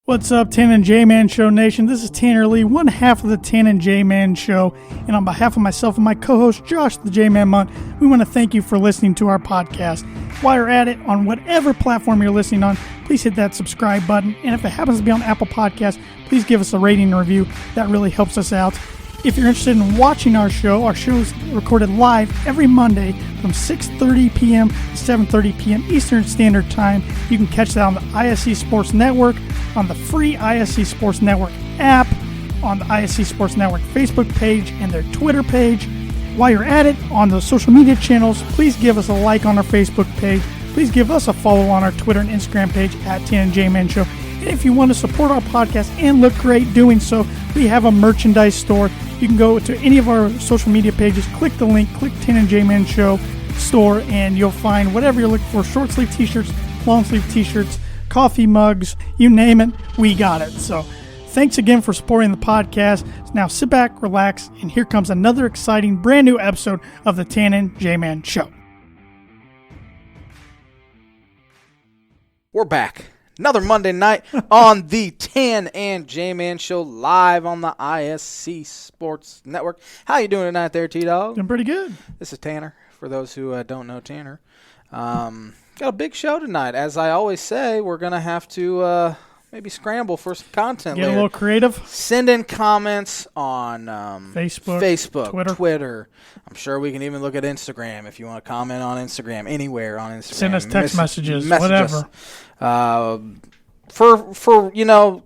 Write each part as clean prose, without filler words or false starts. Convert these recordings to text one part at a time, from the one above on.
What's up, Tan and J-Man Show Nation? This is Tanner Lee, one half of the Tan and J-Man Show. And on behalf of myself and my co-host, Josh the J-Man Munt, we want to thank you for listening to our podcast. While you're at it, on whatever platform you're listening on, please hit that subscribe button. And if it happens to be on Apple Podcasts, please give us a rating and review. That really helps us out. If you're interested in watching our show is recorded live every Monday from 6:30 p.m. to 7:30 p.m. Eastern Standard Time. You can catch that on the ISC Sports Network, on the free ISC Sports Network app, on the ISC Sports Network Facebook page, and their Twitter page. While you're at it, on the social media channels, please give us a like on our Facebook page. Please give us a follow on our Twitter and Instagram page at Tan and J-Man Show. And if you want to support our podcast and look great doing so, we have a merchandise store. You can go to any of our social media pages, click the link, click Tan and J-Man Show store, and you'll find whatever you're looking for. Short sleeve t-shirts, long sleeve t-shirts, coffee mugs, you name it, we got it. So thanks again for supporting the podcast. Now sit back, relax, and here comes another exciting brand new episode of the Tan and J-Man Show. We're back. Another Monday night on the Tan and J-Man Show, live on the ISC Sports Network. How you doing tonight there, T-Dog? Doing pretty good. This is Tanner, for those who don't know Tanner. Got a big show tonight. As I always say, we're going to have to maybe scramble for some content Get later. a little creative. Send in comments on Facebook, Twitter. I'm sure we can even look at Instagram if you want to comment on Instagram, anywhere on Instagram. Send us text messages, whatever. For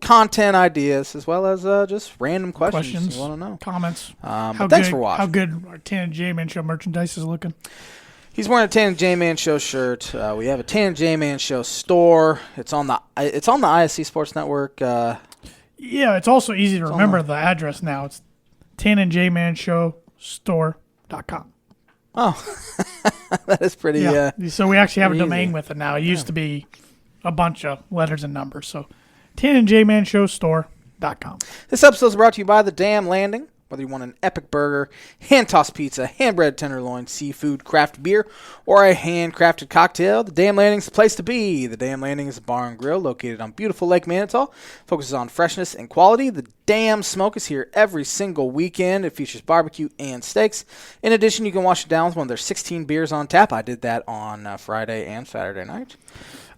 content ideas as well as just random questions you want to know. Comments. But thanks for watching. How good our Tan and J-Man Show merchandise is looking. He's wearing a Tan and J-Man Show shirt. We have a Tan and J-Man Show store. It's on the ISC Sports Network. Yeah, it's also easy to remember the address now. It's tanandjmanshowstore.com. Oh, that is pretty. Yeah. So we actually have a domain easy with it now. It used to be a bunch of letters and numbers. So tanandjmanshowstore.com. This episode is brought to you by The Dam Landing. Whether you want an epic burger, hand-tossed pizza, hand-bread tenderloin, seafood, craft beer, or a handcrafted cocktail, The Dam Landing is the place to be. The Dam Landing is a bar and grill located on beautiful Lake Manitou. Focuses on freshness and quality. The Dam Smoke is here every single weekend. It features barbecue and steaks. In addition, you can wash it down with one of their 16 beers on tap. I did that on Friday and Saturday night.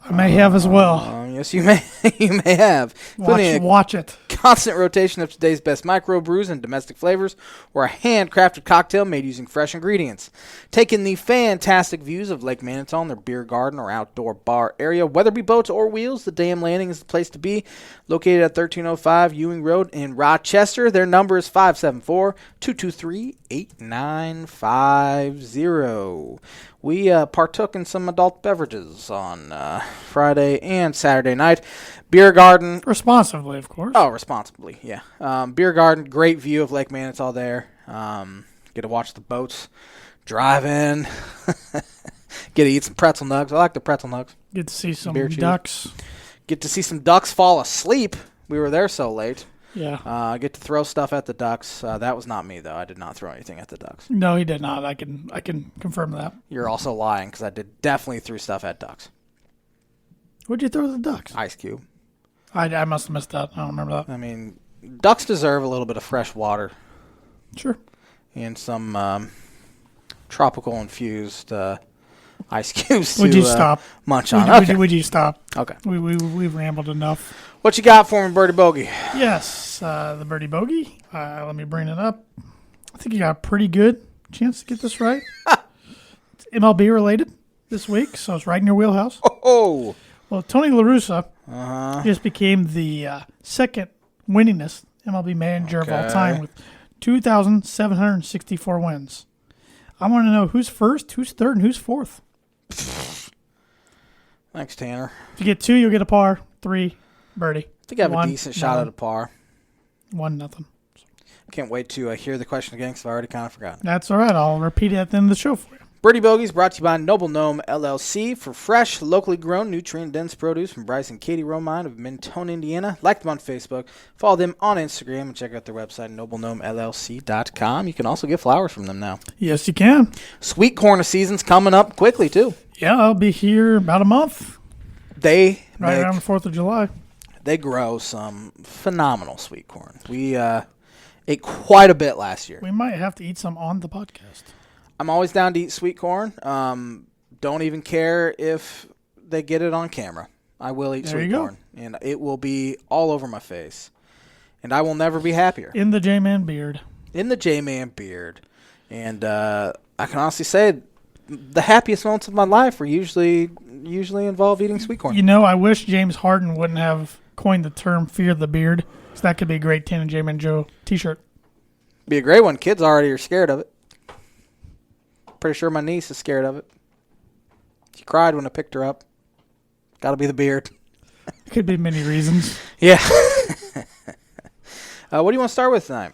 I may have as well. Yes, you may. You may have. Watch it. Constant rotation of today's best micro brews and domestic flavors, or a handcrafted cocktail made using fresh ingredients. Take in the fantastic views of Lake Manitou in their beer garden or outdoor bar area. Whether it be boats or wheels, the Dam Landing is the place to be. Located at 1305 Ewing Road in Rochester. Their number is 574-223-8950. We partook in some adult beverages on Friday and Saturday night. Beer garden. Responsibly, of course. Oh, responsibly, yeah. Beer garden, great view of Lake Manitou there. Get to watch the boats drive in. Get to eat some pretzel nugs. I like the pretzel nugs. Get to see some Beer ducks. Get to see some ducks fall asleep. We were there so late. Yeah. Get to throw stuff at the ducks. That was not me, though. I did not throw anything at the ducks. No, he did not. I can confirm that. You're also lying, because I definitely threw stuff at ducks. What'd you throw at the ducks? Ice cube. I must have missed that. I don't remember that. I mean, ducks deserve a little bit of fresh water. Sure. And some tropical infused ice cubes Would you stop? Munch on. Would you stop? Okay. We've rambled enough. What you got for me, Birdie Bogey? Yes, the Birdie Bogey. Let me bring it up. I think you got a pretty good chance to get this right. It's MLB related this week, so it's right in your wheelhouse. Oh. Well, Tony La Russa just became the second winningest MLB manager of all time with 2,764 wins. I want to know who's first, who's third, and who's fourth. Thanks, Tanner. If you get 2, you'll get a par. 3, birdie. I think I have a decent shot at a par. 1-0. Can't wait to hear the question again because I already kind of forgot. That's all right. I'll repeat it at the end of the show for you. Birdie Bogeys brought to you by Noble Gnome LLC for fresh, locally grown, nutrient-dense produce from Bryce and Katie Romine of Mentone, Indiana. Like them on Facebook, follow them on Instagram, and check out their website, noblegnomellc.com. You can also get flowers from them now. Yes, you can. Sweet corn season's coming up quickly, too. Yeah, I'll be here about a month. They right around the 4th of July. they grow some phenomenal sweet corn. We ate quite a bit last year. We might have to eat some on the podcast. I'm always down to eat sweet corn. Don't even care if they get it on camera. I will eat sweet corn, and it will be all over my face, and I will never be happier. In the J-Man beard. In the J-Man beard. And I can honestly say the happiest moments of my life were usually involve eating sweet corn. You know, I wish James Harden wouldn't have coined the term fear the beard, so that could be a great Tan and J-Man Joe t-shirt. Be a great one. Kids already are scared of it. Pretty sure my niece is scared of it. She cried when I picked her up. Got to be the beard. Could be many reasons. Yeah. What do you want to start with tonight?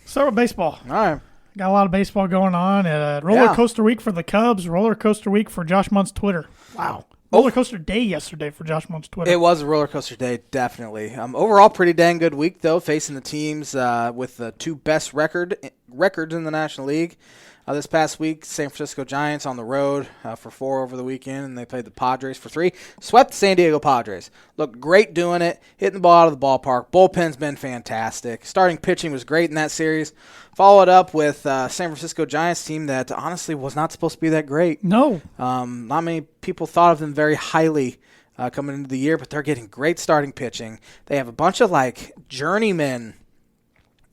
Start with baseball. All right. Got a lot of baseball going on. Roller coaster week for the Cubs. Roller coaster week for Josh Munt's Twitter. Wow. Roller coaster day yesterday for Josh Munt's Twitter. It was a roller coaster day, definitely. Overall, pretty dang good week, though, facing the teams with the two best records in the National League. This past week, San Francisco Giants on the road for 4 over the weekend, and they played the Padres for 3. Swept the San Diego Padres. Looked great doing it, hitting the ball out of the ballpark. Bullpen's been fantastic. Starting pitching was great in that series. Followed up with San Francisco Giants team that honestly was not supposed to be that great. No. Not many people thought of them very highly coming into the year, but they're getting great starting pitching. They have a bunch of journeymen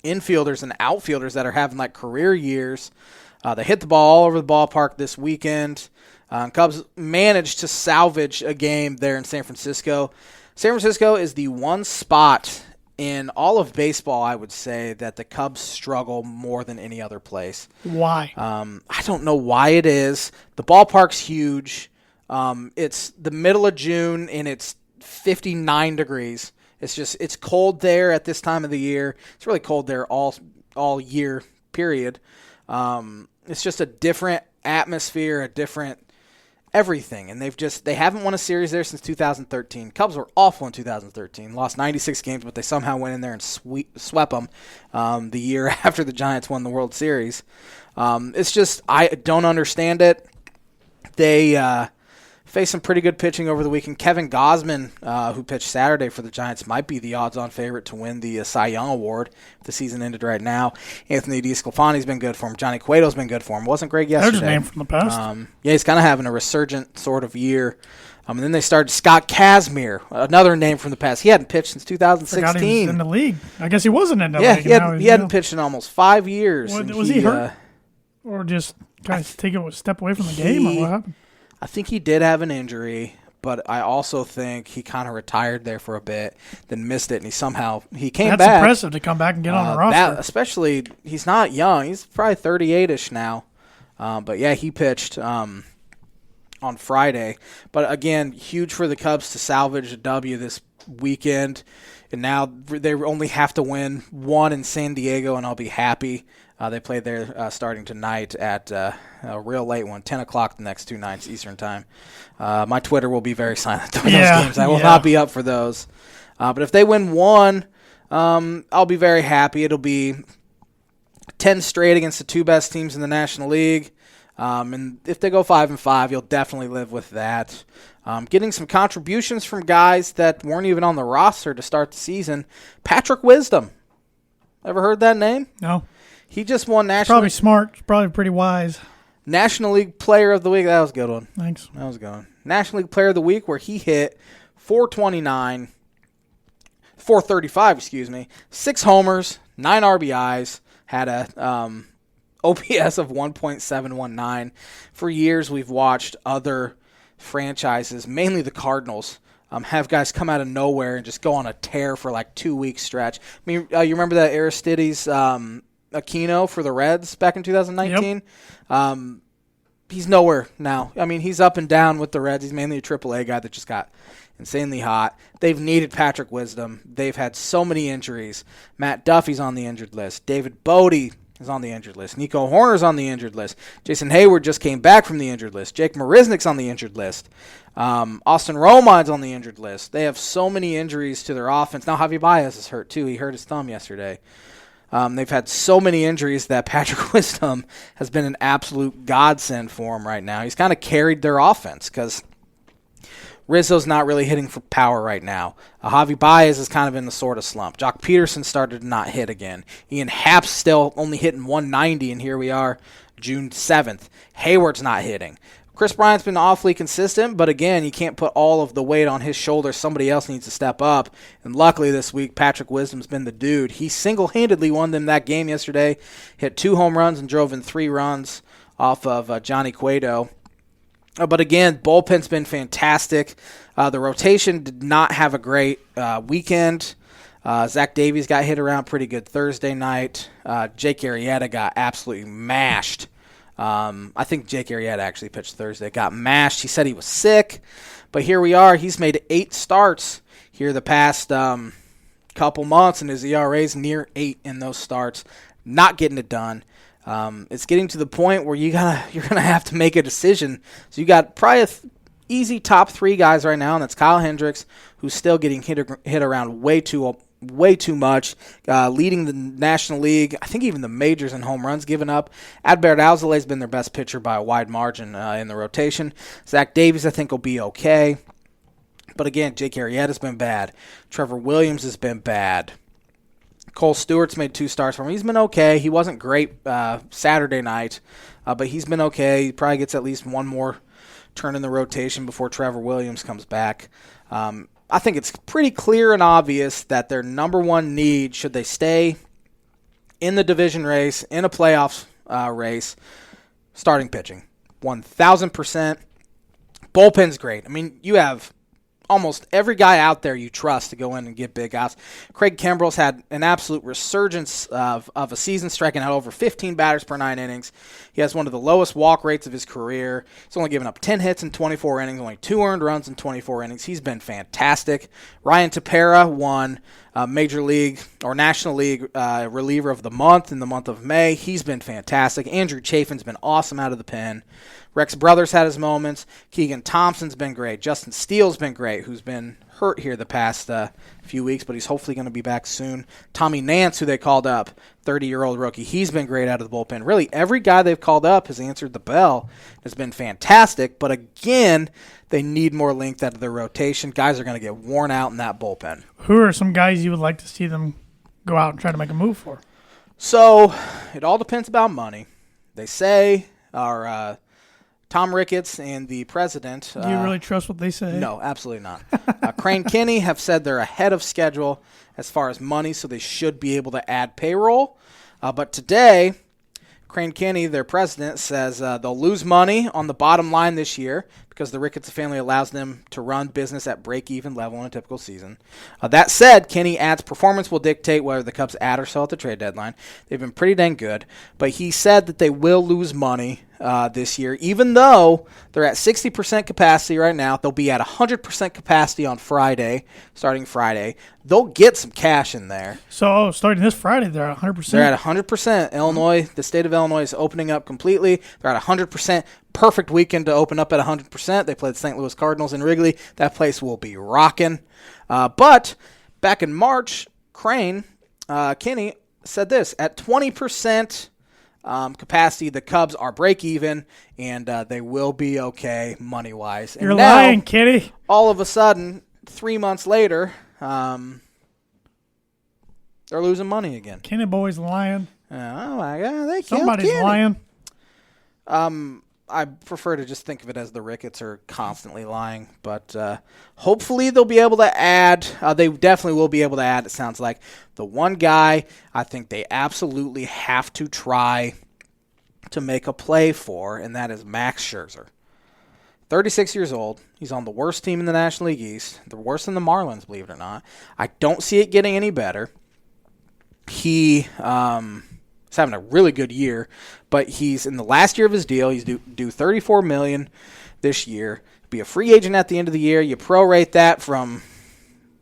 infielders and outfielders that are having career years. They hit the ball all over the ballpark this weekend. Cubs managed to salvage a game there in San Francisco. San Francisco is the one spot in all of baseball, I would say, that the Cubs struggle more than any other place. Why? I don't know why it is. The ballpark's huge. It's the middle of June, and it's 59 degrees. It's cold there at this time of the year. It's really cold there all year, period. It's just a different atmosphere, a different everything. And they haven't won a series there since 2013. Cubs were awful in 2013. Lost 96 games, but they somehow went in there and swept them the year after the Giants won the World Series. It's just, I don't understand it. They faced some pretty good pitching over the weekend. Kevin Gausman, who pitched Saturday for the Giants, might be the odds-on favorite to win the Cy Young Award if the season ended right now. Anthony DeSclafani's been good for him. Johnny Cueto's been good for him. Wasn't great yesterday. There's a name from the past. Yeah, he's kind of having a resurgent sort of year. And then they started Scott Kazmir, another name from the past. He hadn't pitched since 2016. Forgot he was in the league. I guess he wasn't in the league. Yeah, he hadn't pitched in almost 5 years. Was he hurt? Or just kind of take a step away from the game, or what happened? I think he did have an injury, but I also think he kind of retired there for a bit, then missed it, and he came back. That's impressive to come back and get on the roster. Especially, he's not young. He's probably 38-ish now. But, yeah, he pitched on Friday. But, again, huge for the Cubs to salvage a W this weekend. And now they only have to win one in San Diego, and I'll be happy. They play there starting tonight at a real late one, 10 o'clock the next 2 nights Eastern time. My Twitter will be very silent during those games. I will not be up for those. But if they win one, I'll be very happy. It'll be 10 straight against the 2 best teams in the National League. And if they go 5-5, you'll definitely live with that. Getting some contributions from guys that weren't even on the roster to start the season. Patrick Wisdom. Ever heard that name? No. He just won National Probably smart. Probably pretty wise. National League Player of the Week. That was a good one. Thanks. That was a good one. National League Player of the Week where he hit 435, 6 homers, 9 RBIs, had a OPS of 1.719. For years we've watched other franchises, mainly the Cardinals, have guys come out of nowhere and just go on a tear for 2-week stretch. I mean, you remember that Aristides Aquino for the Reds back in 2019? Yep. He's nowhere now. I mean, he's up and down with the Reds. He's mainly a AAA guy that just got insanely hot. They've needed Patrick Wisdom. They've had so many injuries. Matt Duffy's on the injured list. David Bodie is on the injured list. Nico Horner's on the injured list. Jason Hayward just came back from the injured list. Jake Marisnick's on the injured list. Austin Romine's on the injured list. They have so many injuries to their offense. Now Javi Baez is hurt too. He hurt his thumb yesterday. They've had so many injuries that Patrick Wisdom has been an absolute godsend for them right now. He's kind of carried their offense because Rizzo's not really hitting for power right now. Javi Baez is kind of in the sort of slump. Jock Peterson started to not hit again. Ian Happ's still only hitting 190, and here we are, June 7th. Hayward's not hitting. Chris Bryant's been awfully consistent, but again, you can't put all of the weight on his shoulders. Somebody else needs to step up. And luckily this week, Patrick Wisdom's been the dude. He single-handedly won them that game yesterday, hit 2 home runs and drove in 3 runs off of Johnny Cueto. But again, bullpen's been fantastic. The rotation did not have a great weekend. Zach Davies got hit around pretty good Thursday night. Jake Arrieta got absolutely mashed. I think Jake Arrieta actually pitched Thursday. Got mashed. He said he was sick. But here we are. He's made 8 starts here the past couple months, and his ERA's near 8 in those starts. Not getting it done. It's getting to the point where you're gonna have to make a decision. So you got probably easy top 3 guys right now, and that's Kyle Hendricks, who's still getting hit around way too much, leading the National League, I think even the majors in home runs given up. Adbert Alzolay has been their best pitcher by a wide margin in the rotation. Zach Davies, I think, will be okay. But again, Jake Arrieta's been bad. Trevor Williams has been bad. Cole Stewart's made 2 starts for him. He's been okay. He wasn't great Saturday night, but he's been okay. He probably gets at least one more turn in the rotation before Trevor Williams comes back. I think it's pretty clear and obvious that their number one need, should they stay in the division race, in a playoff race, starting pitching. 1,000%. Bullpen's great. I mean, you have almost every guy out there you trust to go in and get big outs. Craig Kimbrell's had an absolute resurgence of a season, striking out over 15 batters per 9 innings. He has one of the lowest walk rates of his career. He's only given up 10 hits in 24 innings, only 2 earned runs in 24 innings. He's been fantastic. Ryan Tepera won Major League or National League Reliever of the Month in the month of May. He's been fantastic. Andrew Chafin's been awesome out of the pen. Rex Brothers had his moments. Keegan Thompson's been great. Justin Steele's been great, who's been hurt here the past few weeks, but he's hopefully going to be back soon. Tommy Nance, who they called up, 30-year-old rookie, he's been great out of the bullpen. Really, every guy they've called up has answered the bell, has been fantastic, but again, they need more length out of their rotation. Guys are going to get worn out in that bullpen. Who are some guys you would like to see them go out and try to make a move for? So, it all depends about money. They say our Tom Ricketts and the president. Do you really trust what they say? No, absolutely not. Crane Kenny have said they're ahead of schedule as far as money, so they should be able to add payroll. But today, Crane Kenny, their president, says they'll lose money on the bottom line this year because the Ricketts family allows them to run business at break-even level in a typical season. That said, Kenny adds performance will dictate whether the Cubs add or sell at the trade deadline. They've been pretty dang good, but he said that they will lose money this year, even though they're at 60% capacity right now. They'll be at 100% capacity on Friday, starting Friday. They'll get some cash in there. So starting this Friday, they're at 100%? They're at 100%. Illinois, the state of Illinois is opening up completely. They're at 100%. Perfect weekend to open up at 100%. They played the St. Louis Cardinals in Wrigley. That place will be rocking. But back in March, Kenny said this, at 20% capacity, the Cubs are break-even, and they will be okay money-wise. You're lying, Kenny. All of a sudden, 3 months later, they're losing money again. Kenny boy's lying. Oh, my God. Somebody's lying. I prefer to just think of it as the Ricketts are constantly lying, but hopefully they'll be able to add. They definitely will be able to add, it sounds like. The one guy I think they absolutely have to try to make a play for, and that is Max Scherzer. 36 years old. He's on the worst team in the National League East. The worst than the Marlins, believe it or not. I don't see it getting any better. He's having a really good year, but he's in the last year of his deal. He's due $34 million this year. Be a free agent at the end of the year. You prorate that from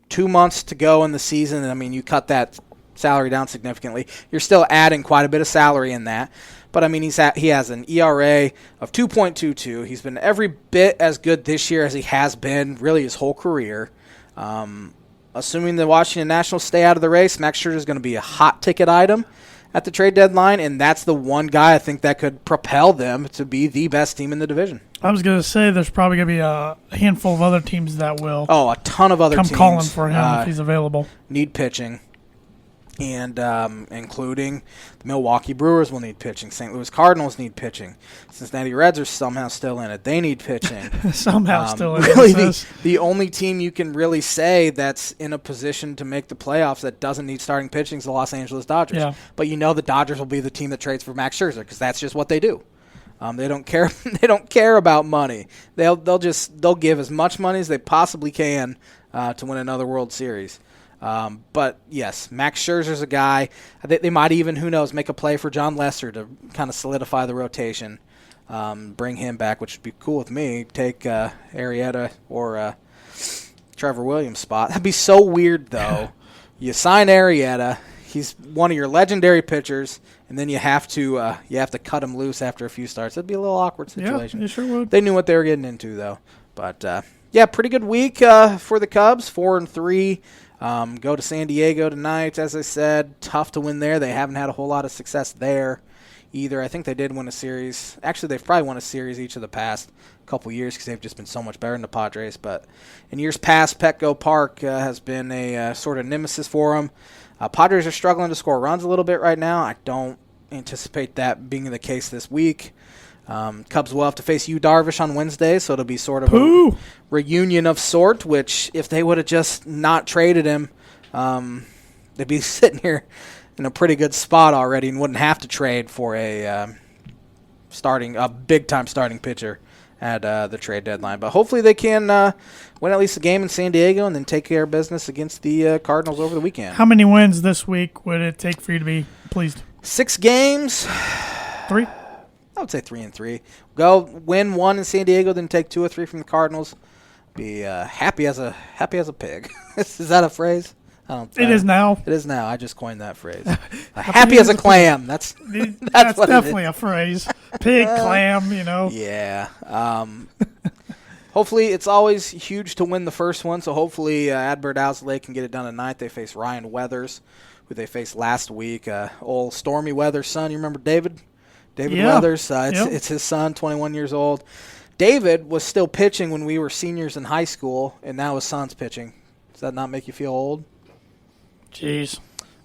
2 months to go in the season. I mean, you cut that salary down significantly. You're still adding quite a bit of salary in that. But, I mean, he has an ERA of 2.22. He's been every bit as good this year as he has been really his whole career. Assuming the Washington Nationals stay out of the race, Max Scherzer is going to be a hot ticket item at the trade deadline, and that's the one guy I think that could propel them to be the best team in the division. I was going to say there's probably going to be a handful of other teams that will. Oh, a ton of other teams. Come calling for him if he's available. Need pitching. And including the Milwaukee Brewers will need pitching. St. Louis Cardinals need pitching. Cincinnati Reds are somehow still in it. They need pitching. Still in it. Really, the only team you can really say that's in a position to make the playoffs that doesn't need starting pitching is the Los Angeles Dodgers. Yeah. But the Dodgers will be the team that trades for Max Scherzer because that's just what they do. They don't care. They don't care about money. They'll give as much money as they possibly can to win another World Series. But, yes, Max Scherzer's a guy. They might even, who knows, make a play for John Lester to kind of solidify the rotation, bring him back, which would be cool with me. Take Arrieta or Trevor Williams' spot. That'd be so weird, though. You sign Arrieta. He's one of your legendary pitchers, and then you have to cut him loose after a few starts. That'd be a little awkward situation. Yeah, it sure would. They knew what they were getting into, though. But, pretty good week for the Cubs, 4-3. Go to San Diego tonight, as I said. Tough to win there. They haven't had a whole lot of success there either. I think they did win a series. Actually, they've probably won a series each of the past couple years because they've just been so much better than the Padres. But in years past, Petco Park has been a sort of nemesis for them. Padres are struggling to score runs a little bit right now. I don't anticipate that being the case this week. Cubs will have to face Yu Darvish on Wednesday, so it'll be sort of a reunion of sort, which if they would have just not traded him, they'd be sitting here in a pretty good spot already and wouldn't have to trade for a big-time starting pitcher at the trade deadline. But hopefully they can win at least a game in San Diego and then take care of business against the Cardinals over the weekend. How many wins this week would it take for you to be pleased? 6 games. 3? I would say 3-3. Go win 1 in San Diego, then take 2 or 3 from the Cardinals. Be happy as a pig. Is that a phrase? It is now. It is now. I just coined that phrase. Happy as a clam. That's definitely a phrase. Pig, clam. Yeah. Hopefully, it's always huge to win the first one. So hopefully, Adbert Owsley can get it done tonight. They face Ryan Weathers, who they faced last week. Old Stormy Weathers' son. You remember David? Weathers. It's his son, 21 years old. David was still pitching when we were seniors in high school, and now his son's pitching. Does that not make you feel old? Jeez.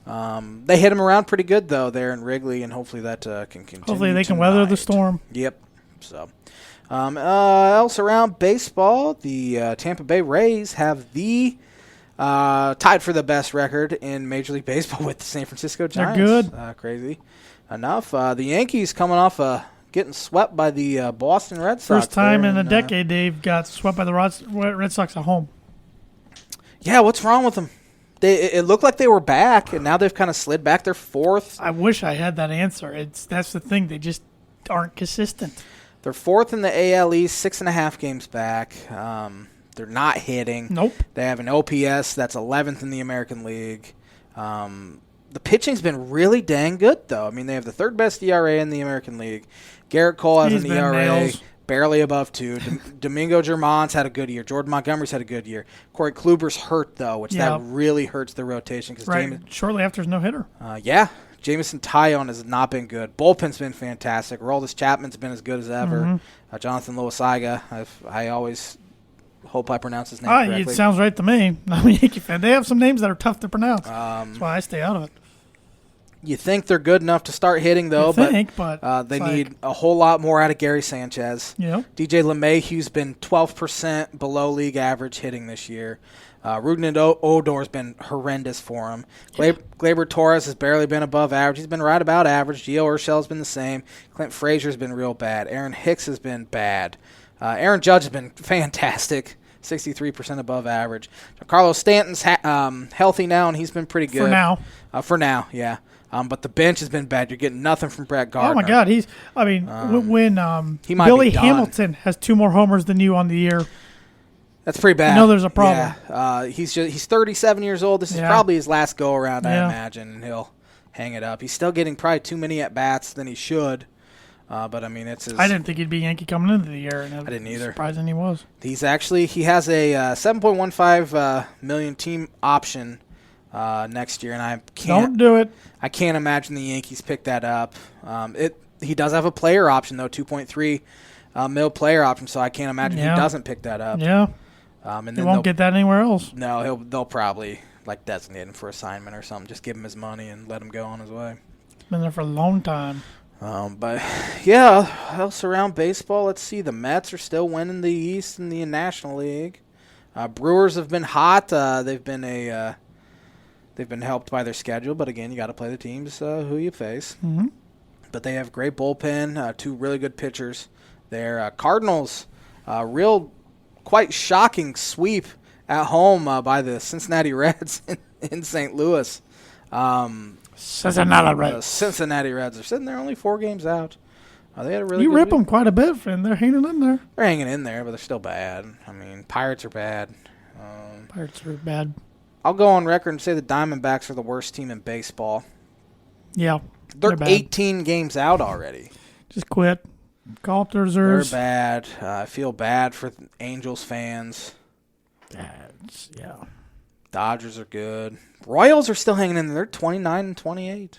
They hit him around pretty good, though, there in Wrigley, and hopefully that can continue. Hopefully they can weather the storm. Yep. So, else around baseball, the Tampa Bay Rays have the tied for the best record in Major League Baseball with the San Francisco Giants. They're good. Crazy enough. The Yankees coming off getting swept by the Boston Red Sox. First time in a decade they've got swept by the Red Sox at home. Yeah, what's wrong with them? It looked like they were back, and now they've kind of slid back. They're 4th. I wish I had that answer. That's the thing. They just aren't consistent. They're 4th in the AL East, 6.5 games back. They're not hitting. Nope. They have an OPS that's 11th in the American League. The pitching's been really dang good, though. I mean, they have the 3rd best ERA in the American League. Garrett Cole has an ERA barely above 2. Domingo Germán's had a good year. Jordan Montgomery's had a good year. Corey Kluber's hurt, though, which that really hurts the rotation. Shortly after his no-hitter. Jamison Tyone has not been good. Bullpen's been fantastic. Aroldis Chapman's been as good as ever. Jonathan Loaisaga, I always hope I pronounce his name correctly. It sounds right to me. I'm a Yankee fan. They have some names that are tough to pronounce. That's why I stay out of it. You think they're good enough to start hitting, though, but they need a whole lot more out of Gary Sanchez. Yeah. DJ LeMahieu's been 12% below league average hitting this year. Rougned Odor's been horrendous for him. Gleyber Torres has barely been above average. He's been right about average. Gio Urshela's been the same. Clint Frazier's been real bad. Aaron Hicks has been bad. Aaron Judge has been fantastic. 63% above average. Carlos Stanton's healthy now, and he's been pretty good. For now, yeah. But the bench has been bad. You're getting nothing from Brett Gardner. Oh, my God. When Billy Hamilton has 2 more homers than you on the year. That's pretty bad. You know there's a problem. Yeah. He's 37 years old. This is probably his last go-around, I imagine, and he'll hang it up. He's still getting probably too many at-bats than he should. But, I mean, it's his... I didn't think he'd be Yankee coming into the year. And I didn't either. Surprising he was. He has a $7.15 million team option next year, and I can't... Don't do it. I can't imagine the Yankees pick that up. He does have a player option, though, $2.3 middle player option, so I can't imagine he doesn't pick that up. Yeah. And He then won't get that anywhere else. No, they'll probably like designate him for assignment or something. Just give him his money and let him go on his way. Been there for a long time. But yeah, else around baseball, let's see. The Mets are still winning the East in the National League. Brewers have been hot. They've been helped by their schedule, but again, you got to play the teams who you face. Mm-hmm. But they have great bullpen, two really good pitchers. Their Cardinals, real quite shocking sweep at home by the Cincinnati Reds in St. Louis. Cincinnati Reds. Cincinnati Reds are sitting there only 4 games out. They had a really you good rip week. them quite a bit, and they're hanging in there. They're hanging in there, but they're still bad. I mean, Pirates are bad. Pirates are bad. I'll go on record and say the Diamondbacks are the worst team in baseball. Yeah. They're 18 games out already. Just quit. Call up the reserves. They're bad. I feel bad for Angels fans. Yeah. Dodgers are good. Royals are still hanging in there. They're 29-28.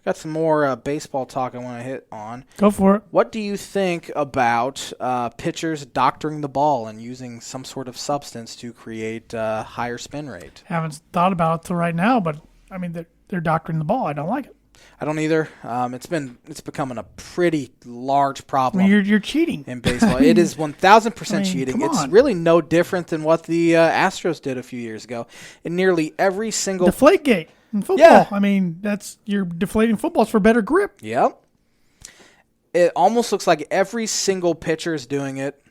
Got some more baseball talk I want to hit on. Go for it. What do you think about pitchers doctoring the ball and using some sort of substance to create a higher spin rate? Haven't thought about it till right now, but I mean they're doctoring the ball. I don't like it. I don't either. It's becoming a pretty large problem. I mean, you're cheating in baseball. It is 1,000% cheating. It's really no different than what the Astros did a few years ago. In nearly every single Deflategate in football. Yeah. I mean, you're deflating footballs for better grip. Yep. It almost looks like every single pitcher is doing it.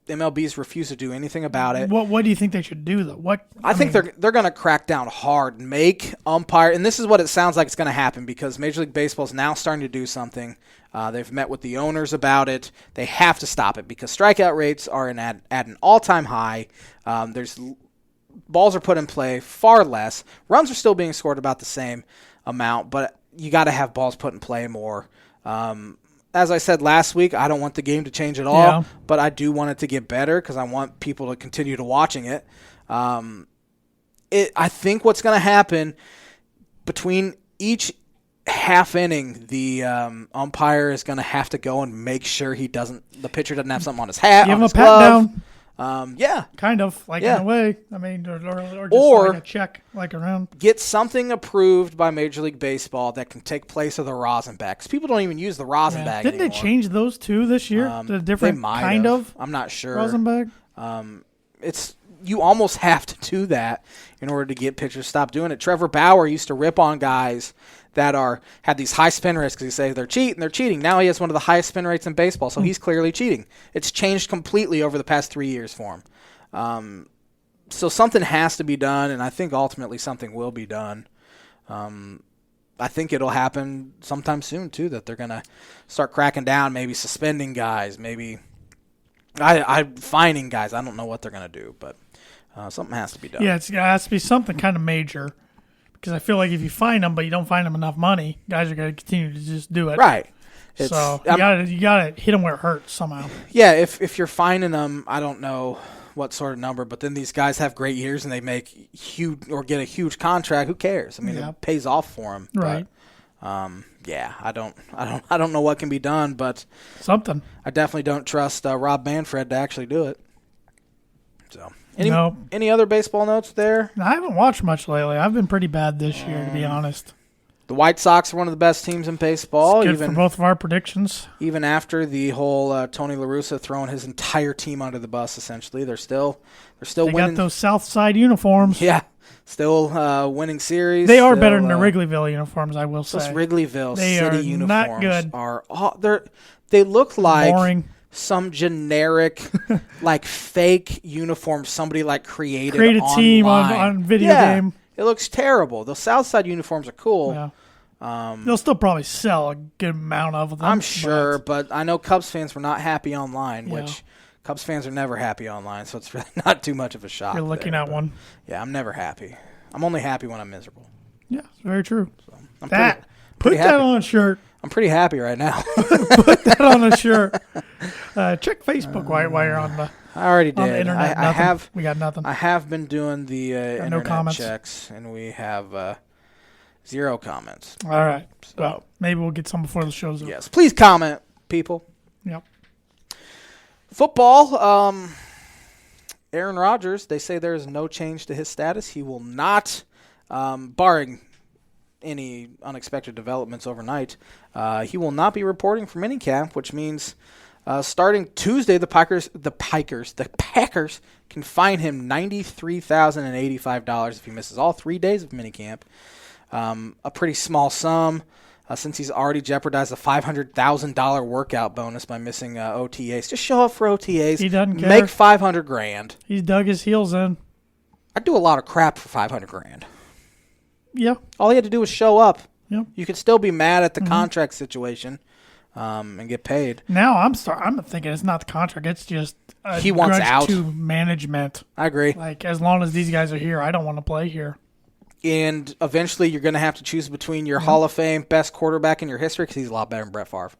MLB's refused to do anything about it. What do you think they should do, though? I think they're going to crack down hard, make umpire, and this is what it sounds like it's going to happen because Major League Baseball is now starting to do something. They've met with the owners about it. They have to stop it because strikeout rates are at an all-time high. Balls are put in play far less. Runs are still being scored about the same amount, but you got to have balls put in play more. As I said last week, I don't want the game to change at all, but I do want it to get better because I want people to continue to watching it. I think what's going to happen between each half inning, the umpire is going to have to go and make sure the pitcher doesn't have something on his hat, give on him his a pat glove. down. Yeah. Kind of, in a way. I mean, or just or like a check, around. Get something approved by Major League Baseball that can take place of the rosin bag. Because people don't even use the rosin bag Didn't anymore. they change those two this year? The different kind of I'm not sure. rosin bag? You almost have to do that in order to get pitchers to stop doing it. Trevor Bauer used to rip on guys that had these high spin rates because he say they're cheating. Now he has one of the highest spin rates in baseball, so he's clearly cheating. It's changed completely over the past 3 years for him. So something has to be done, and I think ultimately something will be done. I think it'll happen sometime soon, too, that they're going to start cracking down, maybe suspending guys, maybe fining guys. I don't know what they're going to do, but something has to be done. Yeah, it has to be something kind of major. Because I feel like if you fine them, but you don't fine them enough money, guys are going to continue to just do it. Right. So you gotta hit them where it hurts somehow. Yeah, if you're fining them, I don't know what sort of number, but then these guys have great years and they make huge or get a huge contract. Who cares? I mean, it pays off for them. Right. But, I don't know what can be done, but something. I definitely don't trust Rob Manfred to actually do it. So. Any other baseball notes there? I haven't watched much lately. I've been pretty bad this year, to be honest. The White Sox are one of the best teams in baseball. It's good for both of our predictions. Even after the whole Tony La Russa throwing his entire team under the bus, essentially, they're still winning. They got those South Side uniforms. Yeah, still winning series. They are better than the Wrigleyville uniforms, I will say. Those Wrigleyville City uniforms not good. They look like boring. Some generic, fake uniform somebody created Create a online. team on video game. It looks terrible. The Southside uniforms are cool. Yeah. They'll still probably sell a good amount of them. I'm sure, but I know Cubs fans were not happy online, which Cubs fans are never happy online, so it's really not too much of a shock. You're looking at one. Yeah, I'm never happy. I'm only happy when I'm miserable. Yeah, it's very true. So put that on a shirt. I'm pretty happy right now. Put that on a shirt. Check Facebook while you're on the. I already did. On the internet. We got nothing. I have been doing the internet comments. checks, and we have 0 comments. All right. So maybe we'll get some before the show's over. Yes. Please comment, people. Yep. Football. Aaron Rodgers, they say there is no change to his status. He will not, barring any unexpected developments overnight, he will not be reporting for minicamp, which means starting Tuesday, the Packers can fine him $93,085 if he misses all 3 days of minicamp. A pretty small sum since he's already jeopardized a $500,000 workout bonus by missing OTAs. Just show up for OTAs. He doesn't care. Make $500,000. He's dug his heels in. I'd do a lot of crap for $500,000. Yeah. All he had to do was show up. Yep. You could still be mad at the contract situation and get paid. Now I'm thinking it's not the contract. It's just he wants grudge out to management. I agree. Like, as long as these guys are here, I don't want to play here. And eventually you're going to have to choose between your Hall of Fame best quarterback in your history, because he's a lot better than Brett Favre,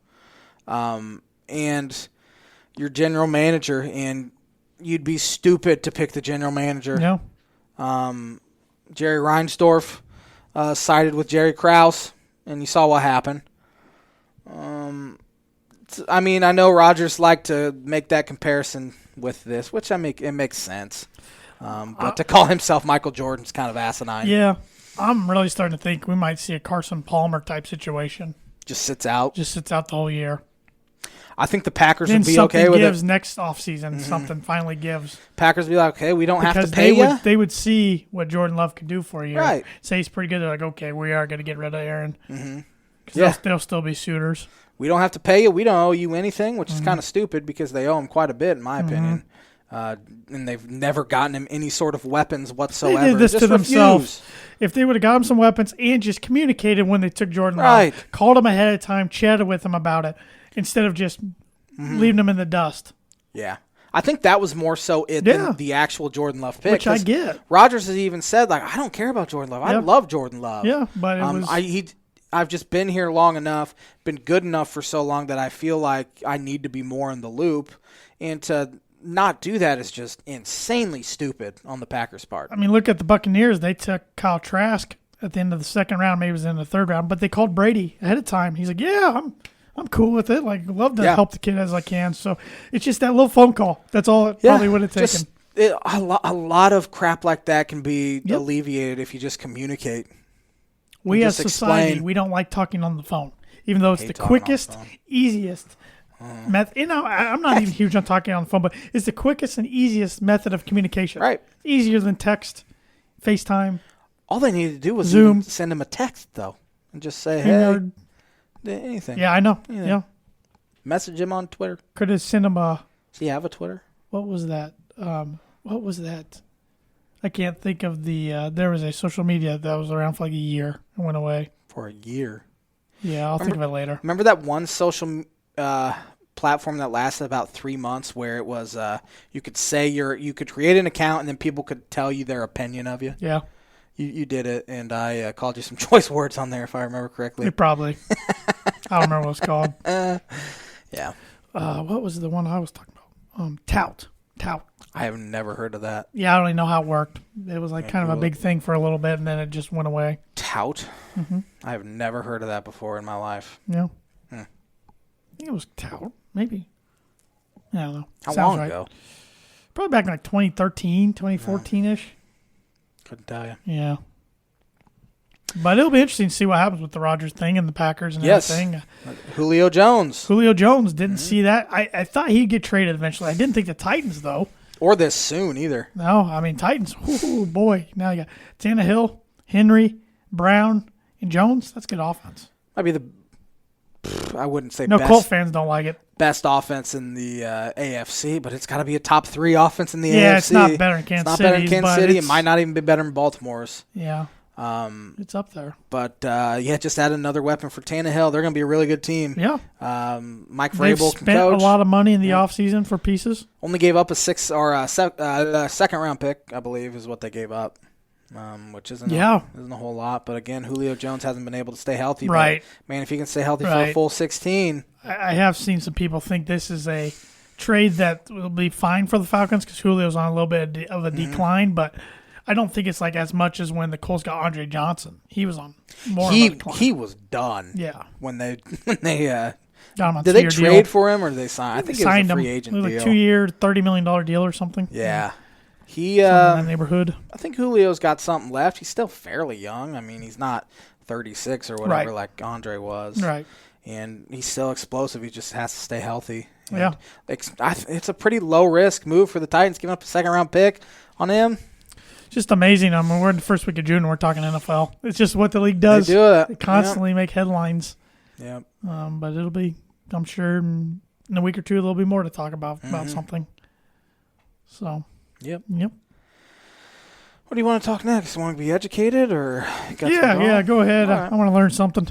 and your general manager, and you'd be stupid to pick the general manager. Yeah. Jerry Reinsdorf sided with Jerry Krause, and you saw what happened. I mean, I know Rodgers liked to make that comparison with this, which it makes sense. But to call himself Michael Jordan's kind of asinine. Yeah. I'm really starting to think we might see a Carson Palmer type situation. Just sits out. Just sits out the whole year. I think the Packers Then would be okay with it. Something gives next offseason. Something finally gives. Packers would be like, okay, we don't have to Because pay you. they would see what Jordan Love could do for a year. Right. Say he's pretty good. They're like, okay, we are going to get rid of Aaron. Because Yeah. they'll still be suitors. We don't have to pay you. We don't owe you anything, which is kind of stupid because they owe him quite a bit, in my opinion. And they've never gotten him any sort of weapons whatsoever. They did this Just to themselves. refuse. If they would have got him some weapons and just communicated when they took Jordan Right. Love, called him ahead of time, chatted with him about it, instead of just leaving him in the dust. Yeah. I think that was more so than the actual Jordan Love pick. Which I get. Rodgers has even said, like, I don't care about Jordan Love. I love Jordan Love. Yeah, but it was... I've just been here long enough, been good enough for so long that I feel like I need to be more in the loop. And to not do that is just insanely stupid on the Packers' part. I mean, look at the Buccaneers. They took Kyle Trask at the end of the second round. Maybe it was in the third round. But they called Brady ahead of time. He's like, yeah, I'm cool with it. Like, love to help the kid as I can. So it's just that little phone call. That's all it probably would have taken. A lot of crap like that can be alleviated if you just communicate. We as society, we don't like talking on the phone, even though it's the quickest, easiest method. You know, I'm not even huge on talking on the phone, but it's the quickest and easiest method of communication. Right. Easier than text, FaceTime. All they needed to do was Zoom. Send him a text, though, and just say, hey, anything. Yeah, I know. Anything. Yeah. Message him on Twitter. Could have sent him a... Does he have a Twitter? What was that? I can't think of the... there was a social media that was around for like a year and went away. For a year? Yeah, I'll think of it later. Remember that one social platform that lasted about 3 months where it was you could say you could create an account and then people could tell you their opinion of you? Yeah. You did it, and I called you some choice words on there if I remember correctly. Probably. I don't remember what it's called. Yeah. What was the one I was talking about? Tout. I have never heard of that. Yeah, I don't even know how it worked. It was like kind of a big thing for a little bit, and then it just went away. Tout? Mm-hmm. I have never heard of that before in my life. Yeah. I think it was Tout. Maybe. I don't know. How long ago? Probably back in like 2013, 2014-ish. Couldn't tell you. Yeah. But it'll be interesting to see what happens with the Rodgers thing and the Packers and everything. Julio Jones didn't see that. I thought he'd get traded eventually. I didn't think the Titans, though. Or this soon, either. No, I mean, Titans, oh boy. Now you got Tannehill, Henry, Brown, and Jones. That's good offense. Might be I wouldn't say no, best. Colt fans don't like it. Best offense in the AFC, but it's got to be a top 3 offense in the AFC. Yeah, it's not better than Kansas City. It's not better than Kansas City. It might not even be better than Baltimore's. Yeah. It's up there. But, just add another weapon for Tannehill. They're going to be a really good team. Yeah. Mike Vrabel They've can spent coach. a lot of money in the offseason for pieces. Only gave up a second-round pick, I believe, is what they gave up, which isn't a whole lot. But, again, Julio Jones hasn't been able to stay healthy. Right. But, man, if he can stay healthy for a full 16. I have seen some people think this is a trade that will be fine for the Falcons because Julio's on a little bit of a decline, but I don't think it's like as much as when the Colts got Andre Johnson. He was on more. He was done. Yeah. When they got him on did they trade deal. for him or did they sign? I think it was a free agent deal. deal. Like 2-year, $30 million deal or something. Yeah. Something in that neighborhood. I think Julio's got something left. He's still fairly young. I mean, he's not 36 or whatever like Andre was. Right. And he's still explosive. He just has to stay healthy. And yeah. It's a pretty low-risk move for the Titans, giving up a second-round pick on him. Just amazing. I mean, we're in the first week of June and we're talking NFL. It's just what the league does. They do it. They constantly make headlines. Yeah. But it'll be, I'm sure, in a week or two, there'll be more to talk about something. So. Yep. What do you want to talk next? Want to be educated or? Go ahead. Right. I want to learn something.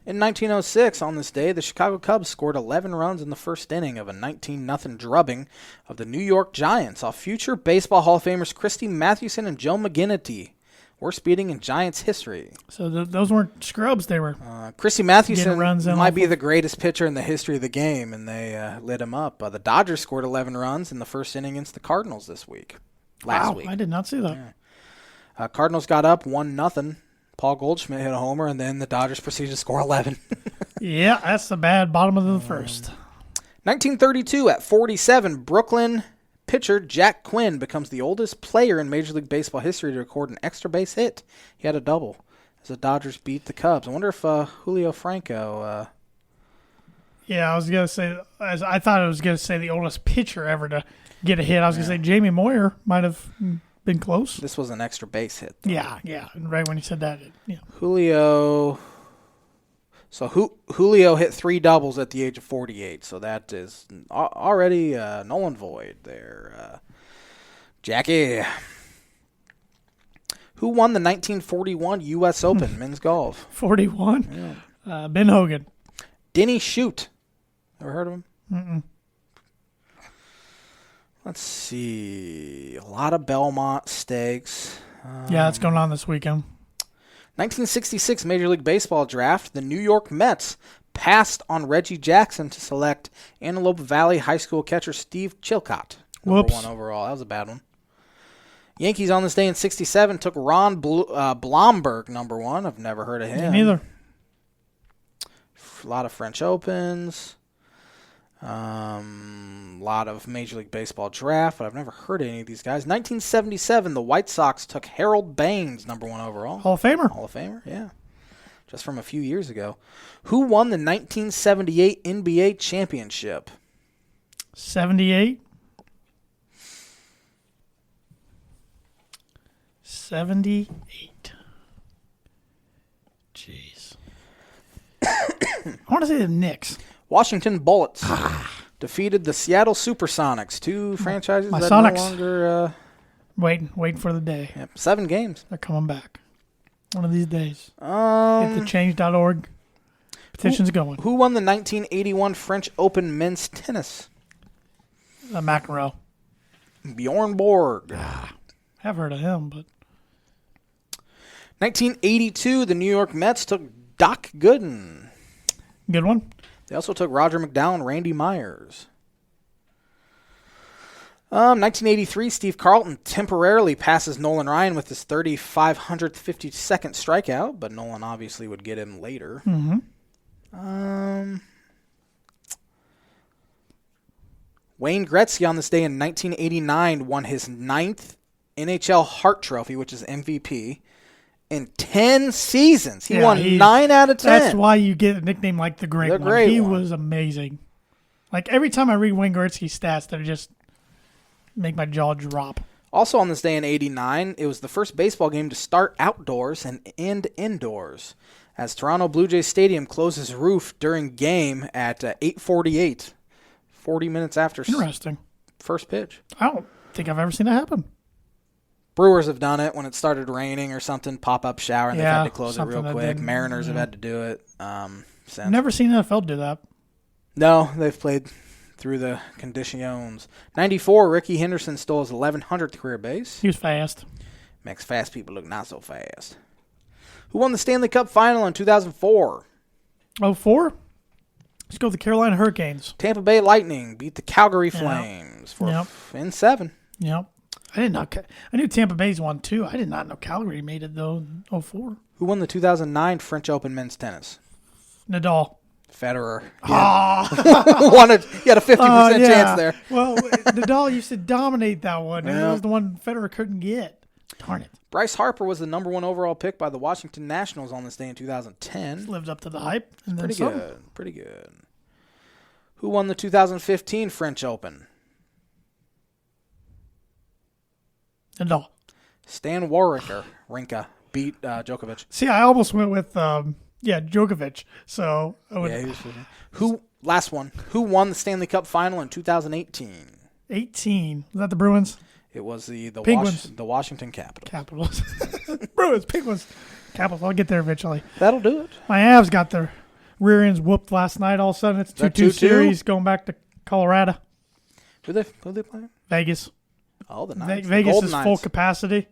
In 1906, on this day, the Chicago Cubs scored 11 runs in the first inning of a 19-0 drubbing of the New York Giants off future Baseball Hall of Famers Christy Mathewson and Joe McGinnity. Worst beating in Giants history. So those weren't scrubs. They were. Christy Mathewson might be the greatest pitcher in the history of the game, and they lit him up. The Dodgers scored 11 runs in the first inning against the Cardinals this week. Last week. I did not see that. Yeah. Cardinals got up 1-0. Paul Goldschmidt hit a homer, and then the Dodgers proceeded to score 11. Yeah, that's the bad bottom of the first. 1932, at 47, Brooklyn pitcher Jack Quinn becomes the oldest player in Major League Baseball history to record an extra base hit. He had a double as the Dodgers beat the Cubs. I wonder if Julio Franco... Yeah, I was going to say... I thought I was going to say the oldest pitcher ever to get a hit. I was going to say Jamie Moyer might have... been close. This was an extra base hit, though. Yeah. Right when you said that. Julio. So Julio hit 3 doubles at the age of 48. So that is already null and void there. Jackie. Who won the 1941 U.S. Open men's golf? 41? Yeah. Ben Hogan. Denny Shute. Ever heard of him? Mm-mm. Let's see. A lot of Belmont stakes. Yeah, that's going on this weekend. 1966 Major League Baseball draft. The New York Mets passed on Reggie Jackson to select Antelope Valley High School catcher Steve Chilcott. Number 1 overall. That was a bad one. Yankees on this day in 67 took Ron Blomberg, number 1. I've never heard of him. Me neither. A lot of French Opens. Lot of Major League Baseball draft, but I've never heard of any of these guys. 1977, the White Sox took Harold Baines, number 1 overall. Hall of Famer. Hall of Famer, yeah. Just from a few years ago. Who won the 1978 NBA championship? 78. 78. Jeez. I want to say the Knicks. Washington Bullets defeated the Seattle Supersonics, 2 franchises that Sonics. no longer... Waiting for the day. Yep, 7 games. They're coming back. One of these days. Get Um, the change.org. Petition's going. Who won the 1981 French Open men's tennis? McEnroe. Bjorn Borg. I've heard of him, but... 1982, the New York Mets took Doc Gooden. Good one. They also took Roger McDowell and Randy Myers. 1983, Steve Carlton temporarily passes Nolan Ryan with his 3,552nd strikeout, but Nolan obviously would get him later. Mm-hmm. Wayne Gretzky on this day in 1989 won his 9th NHL Hart Trophy, which is MVP, in 10 seasons. He won 9 out of 10. That's why you get a nickname like the Great One. He One. was amazing. Like, every time I read Wayne Gretzky's stats, they just make my jaw drop. Also on this day in 89, it was the first baseball game to start outdoors and end indoors, as Toronto Blue Jays Stadium closes roof during game at 8:48, 40 minutes after Interesting. First pitch. I don't think I've ever seen that happen. Brewers have done it when it started raining or something, pop-up shower, and they've had to close it real quick. Mariners have had to do it since. Never seen NFL do that. No, they've played through the conditions. 94, Ricky Henderson stole his 1100th career base. He was fast. Makes fast people look not so fast. Who won the Stanley Cup final in 2004? 04? Let's go with the Carolina Hurricanes. Tampa Bay Lightning beat the Calgary Flames in 7. Yep. I did not. I knew Tampa Bay's won 2. I did not know Calgary made it, though, in 04. Who won the 2009 French Open men's tennis? Nadal. Federer. Oh. You had a 50% chance there. Well, Nadal used to dominate that one. Yeah. It was the one Federer couldn't get. Darn it. Bryce Harper was the number 1 overall pick by the Washington Nationals on this day in 2010. Lived up to the hype. And then Pretty good. Who won the 2015 French Open? Nadal. Stan Wawrinka beat Djokovic. See, I almost went with Djokovic. So I would. Last one? Who won the Stanley Cup Final in 2018? 18. Was that the Bruins? It was the Penguins. the Washington Capitals. Capitals. Bruins, Penguins, Capitals. I'll get there eventually. That'll do it. My Avs got their rear ends whooped last night. All of a sudden, it's 2-2 series going back to Colorado. Who they playing? Vegas. Oh, the Knights. Vegas the is Knights. full capacity.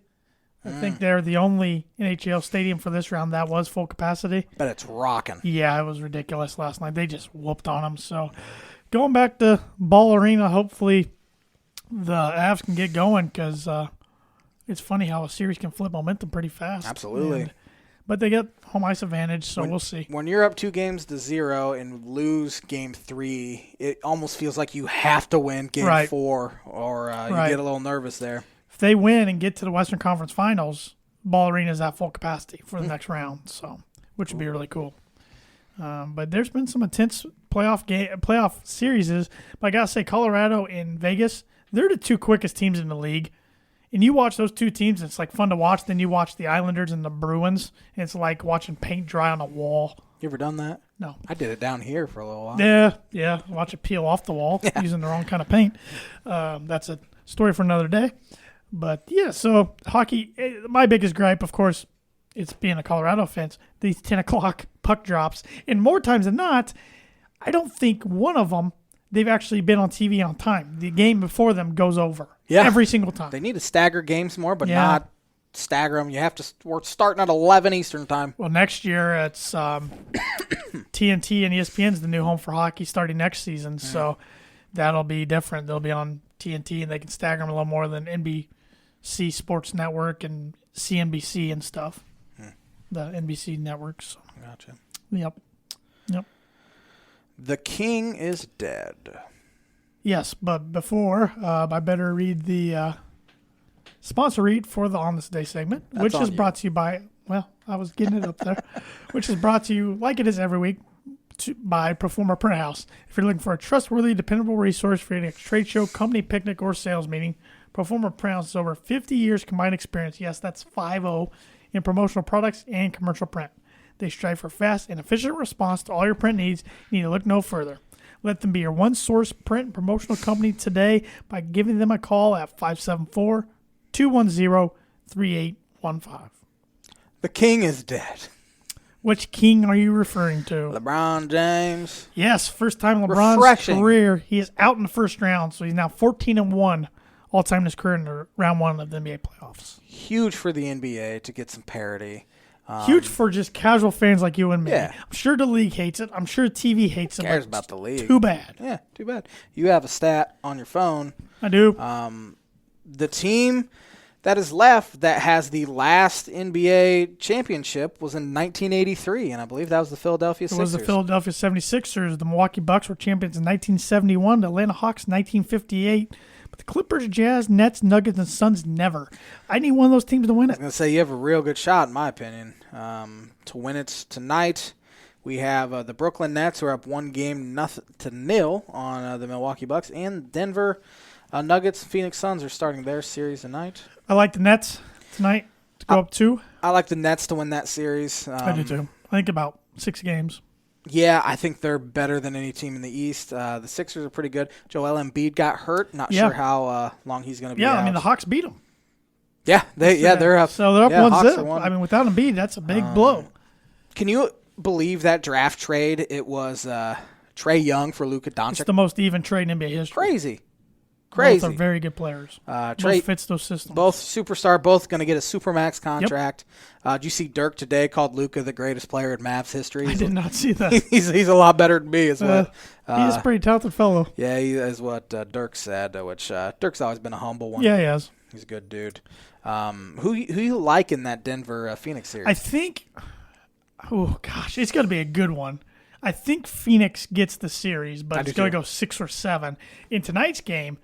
I think they're the only NHL stadium for this round that was full capacity. But it's rocking. Yeah, it was ridiculous last night. They just whooped on them. So going back to Ball Arena, hopefully the Avs can get going because it's funny how a series can flip momentum pretty fast. Absolutely. But they get home ice advantage, so we'll see. When you're up 2-0 and lose game 3, it almost feels like you have to win game 4 or you get a little nervous there. If they win and get to the Western Conference Finals, Ball Arena is at full capacity for the next round, so which would be really cool. But there's been some intense playoff series. But I got to say, Colorado and Vegas, they're the 2 quickest teams in the league. And you watch those 2 teams, it's like fun to watch. Then you watch the Islanders and the Bruins, and it's like watching paint dry on a wall. You ever done that? No. I did it down here for a little while. Yeah. Watch it peel off the wall using the wrong kind of paint. That's a story for another day. But, yeah, so hockey, my biggest gripe, of course, it's being a Colorado fans, these 10 o'clock puck drops. And more times than not, I don't think one of them, they've actually been on TV on time. The game before them goes over every single time. They need to stagger games more, but not stagger them. You have to. We're starting at 11 Eastern time. Well, next year it's TNT and ESPN's the new home for hockey starting next season, so that'll be different. They'll be on TNT, and they can stagger them a little more than NBC Sports Network and CNBC and stuff. The NBC networks. Gotcha. Yep. The king is dead. Yes, but before, I better read the sponsor read for the On This Day segment, which is brought to you by, well, I was getting it up there, which is brought to you, like it is every week, by Performer Print House. If you're looking for a trustworthy, dependable resource for any trade show, company picnic, or sales meeting, Performer Print House is over 50 years combined experience. Yes, that's 5-0 in promotional products and commercial print. They strive for fast and efficient response to all your print needs. You need to look no further. Let them be your one-source print and promotional company today by giving them a call at 574-210-3815. The king is dead. Which king are you referring to? LeBron James. Yes, first time in LeBron's career. He is out in the first round, so he's now 14-1 all-time in his career in the round 1 of the NBA playoffs. Huge for the NBA to get some parity. Huge for just casual fans like you and me. Yeah. I'm sure the league hates it. I'm sure TV hates it. Who cares about the league? Too bad. Yeah, too bad. You have a stat on your phone. I do. The team that is left that has the last NBA championship was in 1983, and I believe that was the Philadelphia Sixers. It was the Philadelphia 76ers. The Milwaukee Bucks were champions in 1971. The Atlanta Hawks 1958. But the Clippers, Jazz, Nets, Nuggets, and Suns never. I need one of those teams to win it. I was going to say you have a real good shot, in my opinion, to win it tonight. We have the Brooklyn Nets, who are up 1-0 on the Milwaukee Bucks, and Denver Nuggets and Phoenix Suns are starting their series tonight. I like the Nets tonight to go up 2. I like the Nets to win that series. I do too. I think about 6 games. Yeah, I think they're better than any team in the East. The Sixers are pretty good. Joel Embiid got hurt. Not sure how long he's going to be out. Yeah, I mean, the Hawks beat them. Yeah, they're up. So they're up 1-0. I mean, without Embiid, that's a big blow. Can you believe that draft trade? It was Trae Young for Luka Doncic. It's the most even trade in NBA history. Crazy. Both are very good players. Both fits those systems. Both superstar, both going to get a supermax contract. Did you see Dirk today called Luka the greatest player in Mavs history? I did not see that. He's a lot better than me, is what. He is a pretty talented fellow. Yeah, he is what Dirk said, which Dirk's always been a humble one. Yeah, he has. He's a good dude. Who you like in that Denver Phoenix series? I think, oh gosh, it's going to be a good one. I think Phoenix gets the series, but it's going to go 6 or 7. In tonight's game,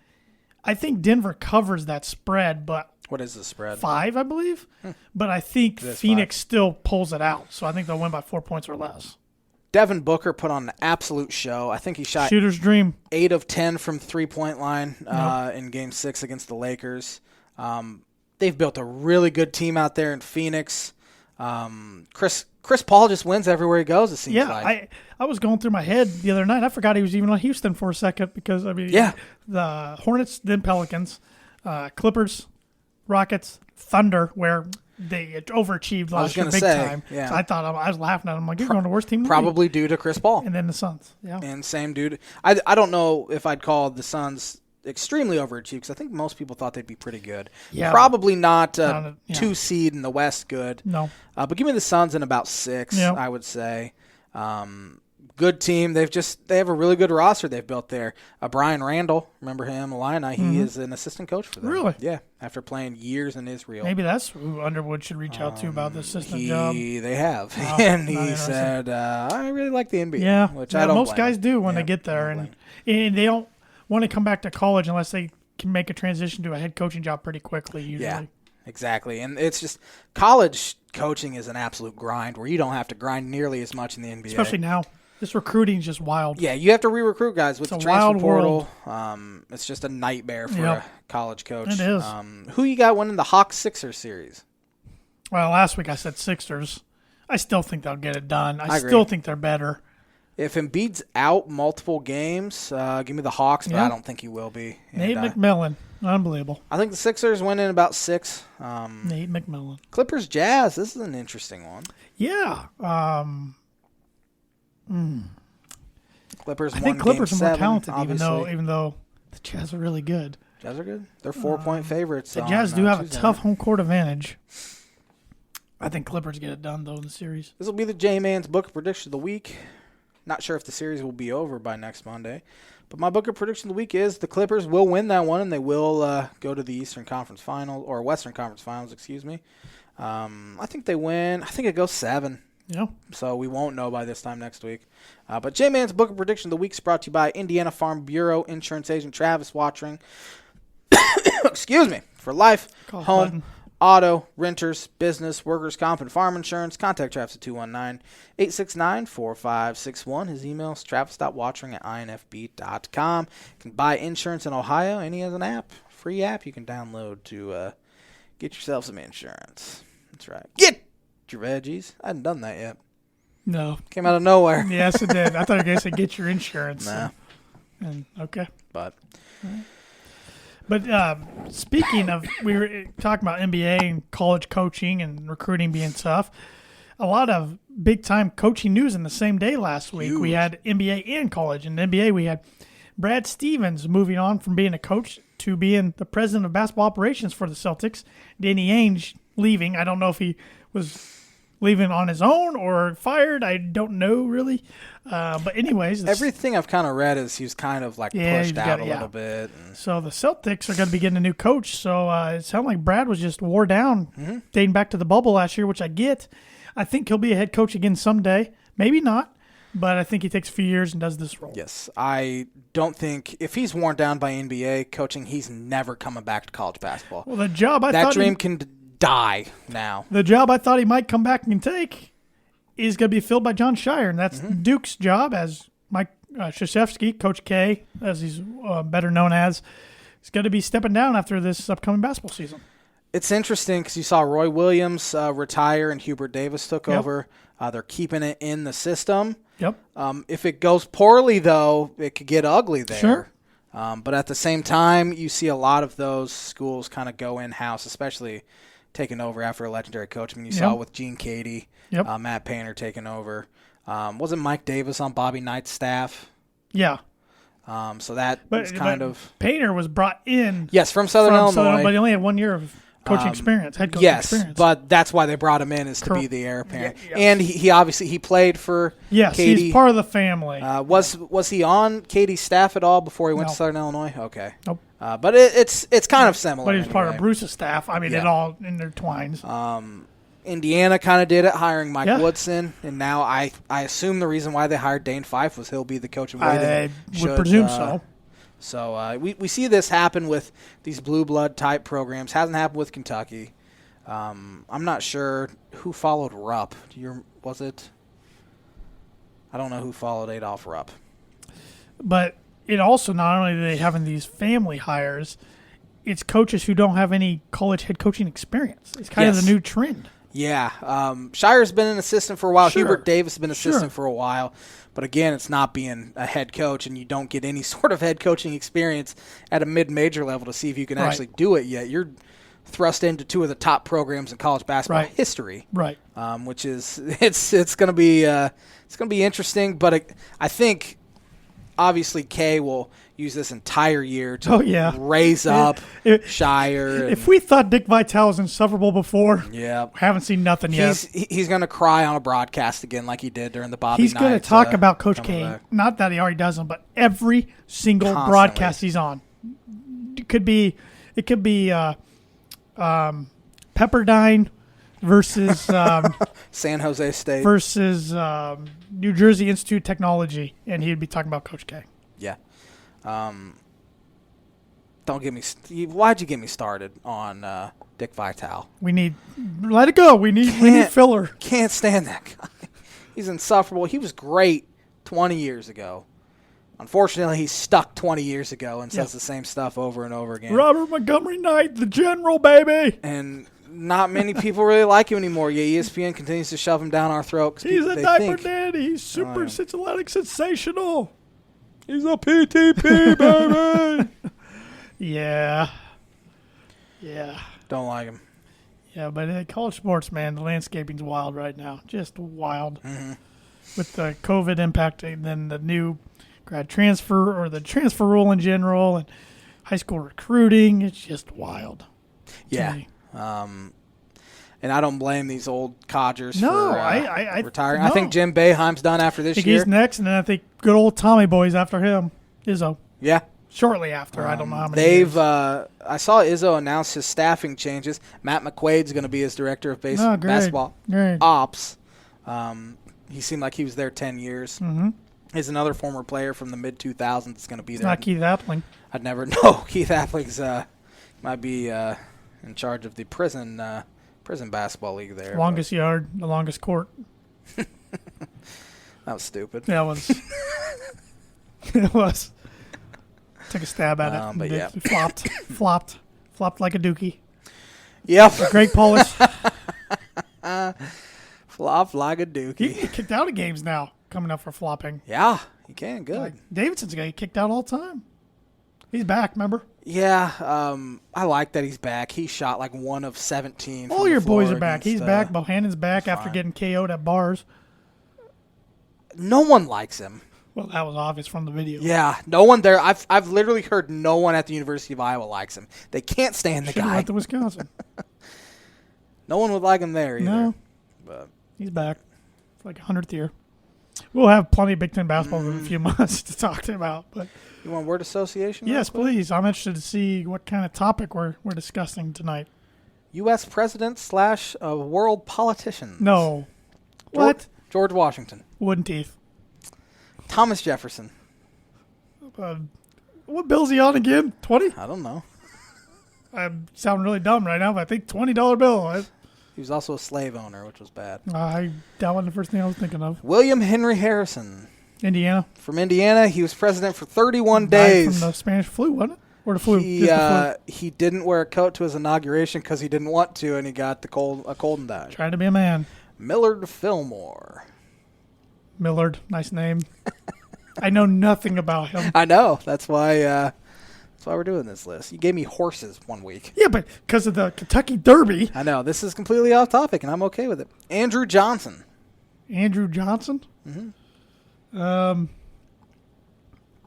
I think Denver covers that spread, but what is the spread? 5, I believe. But I think Phoenix still pulls it out, so I think they'll win by 4 points or less. Devin Booker put on an absolute show. I think he shot shooter's dream. 8 of 10 from 3-point line in Game 6 against the Lakers. They've built a really good team out there in Phoenix. Chris Paul just wins everywhere he goes, it seems like. I was going through my head the other night. I forgot he was even on Houston for a second because, the Hornets, then Pelicans, Clippers, Rockets, Thunder, where they overachieved last year big time. Yeah. So I was laughing at him. Like, you're going to the worst team in the probably league. Due to Chris Paul. And then the Suns. Yeah. And same dude. I don't know if I'd call the Suns extremely overachieved because I think most people thought they'd be pretty good. Yeah. Probably not 2 seed in the West good. No. But give me the Suns in about 6, I would say. Good team. They have a really good roster they've built there. Brian Randall, remember him, Illini. He is an assistant coach for them. Really? Yeah, after playing years in Israel. Maybe that's who Underwood should reach out to about the assistant job. They have. And he said, I really like the NBA. Yeah, which I don't most guys do when they get there. And they don't want to come back to college unless they can make a transition to a head coaching job pretty quickly, usually. Yeah, exactly. And it's just college coaching is an absolute grind where you don't have to grind nearly as much in the NBA. Especially now. This recruiting is just wild. Yeah, you have to re-recruit guys with the transfer portal. It's just a nightmare for a college coach. It is. Who you got winning the Hawks-Sixers series? Well, last week I said Sixers. I still think they'll get it done. I still think they're better. If Embiid's out multiple games, give me the Hawks, but I don't think he will be. Nate McMillan. Unbelievable. I think the Sixers win in about 6. Nate McMillan. Clippers Jazz. This is an interesting one. Yeah. Clippers. I think Clippers are more talented, obviously. even though the Jazz are really good. Jazz are good. They're 4-point favorites. The Jazz do have a tough home court advantage. I think Clippers get it done though in the series. This will be the J-Man's Booker prediction of the week. Not sure if the series will be over by next Monday, but my Booker prediction of the week is the Clippers will win that one and they will go to the Eastern Conference Final or Western Conference Finals. Excuse me. I think they win. I think it goes 7. Yeah. So we won't know by this time next week. But J-Man's Booker Prediction of the Week is brought to you by Indiana Farm Bureau Insurance Agent Travis Watring. Excuse me. For life, home, auto, renters, business, workers' comp, and farm insurance, contact Travis at 219-869-4561. His email is travis.watring@infb.com. You can buy insurance in Ohio, and he has an app, free app you can download to get yourself some insurance. That's right. Get your veggies. I hadn't done that yet. No. Came out of nowhere. Yes, it did. I thought you were going to say get your insurance. Nah. Okay. But speaking of, we were talking about NBA and college coaching and recruiting being tough. A lot of big-time coaching news in the same day last week. Huge. We had NBA and college. In the NBA, we had Brad Stevens moving on from being a coach to being the president of basketball operations for the Celtics. Danny Ainge leaving. I don't know if he was leaving on his own or fired. I don't know really. But anyways. Everything I've kind of read is he was kind of like pushed out a little bit. So the Celtics are going to be getting a new coach. So it sounded like Brad was just wore down dating back to the bubble last year, which I get. I think he'll be a head coach again someday. Maybe not. But I think he takes a few years and does this role. Yes. I don't think if he's worn down by NBA coaching, he's never coming back to college basketball. Well, the job that dream can die now. The job I thought he might come back and take is going to be filled by John Shire, and that's Duke's job as Mike Krzyzewski, Coach K, as he's better known as, is going to be stepping down after this upcoming basketball season. It's interesting because you saw Roy Williams retire and Hubert Davis took over. They're keeping it in the system. Yep. If it goes poorly, though, it could get ugly there. Sure. But at the same time, you see a lot of those schools kind of go in-house, especially taking over after a legendary coach. I mean, you saw it with Gene Cady, Matt Painter taking over. Wasn't Mike Davis on Bobby Knight's staff? Yeah. So that was kind of... Painter was brought in... Yes, from Southern Illinois. But he only had 1 year of coaching experience, head coaching experience. Yes, but that's why they brought him in, is to be the heir apparent. Yeah. And he obviously played for Cady. He's part of the family. Was he on Cady's staff at all before he went to Southern Illinois? Okay. Nope. But it's kind of similar. But he's part of Bruce's staff. I mean, it all intertwines. Indiana kind of did it, hiring Mike Woodson, and now I assume the reason why they hired Dane Fife was he'll be the coach of waiting. I would presume so. So we see this happen with these blue blood type programs. Hasn't happened with Kentucky. I'm not sure who followed Rupp. Was it? I don't know who followed Adolph Rupp. But it also, not only do they having these family hires, it's coaches who don't have any college head coaching experience. It's kind of the new trend. Yeah. Shire's been an assistant for a while. Sure. Hubert Davis has been an assistant for a while. But again, it's not being a head coach, and you don't get any sort of head coaching experience at a mid-major level to see if you can actually do it yet. You're thrust into two of the top programs in college basketball history. Right. Which is it's going to be interesting, but I think obviously Kay will use this entire year to raise up Shire. If we thought Dick Vitale was insufferable before, haven't seen nothing yet. He's going to cry on a broadcast again like he did during the Bobby He's Knight. going to talk about Coach K. Not that he already doesn't, but every single broadcast he's on. It could be Pepperdine versus San Jose State versus New Jersey Institute of Technology, and he'd be talking about Coach K. Yeah. Don't get me. Why'd you get me started on Dick Vitale? Let it go. We need filler. Can't stand that guy. He's insufferable. He was great 20 years ago. Unfortunately, he's stuck 20 years ago and says the same stuff over and over again. Robert Montgomery Knight, the general, baby. And not many people really like him anymore. Yeah, ESPN continues to shove him down our throat. He's a diaper daddy. He's super athletic, sensational. He's a PTP, baby. Yeah. Don't like him. Yeah, but in college sports, man, the landscaping's wild right now. Just wild. Mm-hmm. With the COVID impact and then the new grad transfer or the transfer rule in general and high school recruiting, it's just wild. Yeah. And I don't blame these old codgers for retiring. No. I think Jim Boeheim's done after this year. He's next, and then I think good old Tommy Boy's after him. Izzo. Yeah. Shortly after. I don't know how many years. I saw Izzo announce his staffing changes. Matt McQuaid's going to be his director of basketball ops. He seemed like he was there 10 years. Mm-hmm. He's another former player from the mid-2000s that's going to be there. Not Keith Appling. I'd never know. Keith Appling's might be in charge of the prison basketball league there. Longest yard, the longest court. That was stupid. Yeah, it was. It was. Took a stab at it. But yeah. Flopped like a dookie. Yep. Greg Paulus. Flopped like a dookie. He get kicked out of games now, coming up for flopping. Yeah, he can. Good. Like, Davidson's going to get kicked out all the time. He's back, remember? Yeah, I like that he's back. He shot like 1 of 17. All your boys are back. He's back. Bohannon's back after getting KO'd at bars. No one likes him. Well, that was obvious from the video. Yeah, no one there. I've literally heard no one at the University of Iowa likes him. They can't stand the guy. Went to Wisconsin. No one would like him there either. No, but he's back. It's like 100th year. We'll have plenty of Big Ten basketball in a few months to talk about. But you want word association? Yes, please. I'm interested to see what kind of topic we're discussing tonight. U.S. president / world politician. No. What? George Washington. Wooden teeth. Thomas Jefferson. What bill's he on again? 20? I don't know. I sound really dumb right now, but I think $20 bill. He was also a slave owner, which was bad. That wasn't the first thing I was thinking of. William Henry Harrison. Indiana. From Indiana. He was president for 31 days. From the Spanish flu, wasn't it? Or the flu? He didn't wear a coat to his inauguration because he didn't want to, and he got a cold and died. Trying to be a man. Millard Fillmore. Millard, nice name. I know nothing about him. I know. That's why we're doing this list. You gave me horses one week. Yeah, but because of the Kentucky Derby. I know. This is completely off topic, and I'm okay with it. Andrew Johnson. Andrew Johnson? Mm-hmm.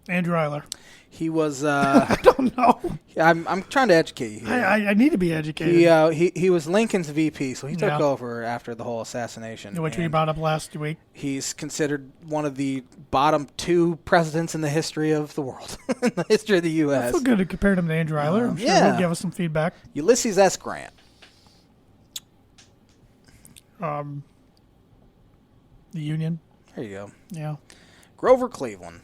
Andrew Eiler. He was. I don't know. I'm trying to educate you here. I need to be educated. He was Lincoln's VP, so he took over after the whole assassination, which we brought up last week. He's considered one of the bottom 2 presidents in the history of the world, in the history of the U.S. I feel good to compare him to Andrew Eiler. I'm sure he'll give us some feedback. Ulysses S. Grant. The Union. There you go. Yeah. Grover Cleveland.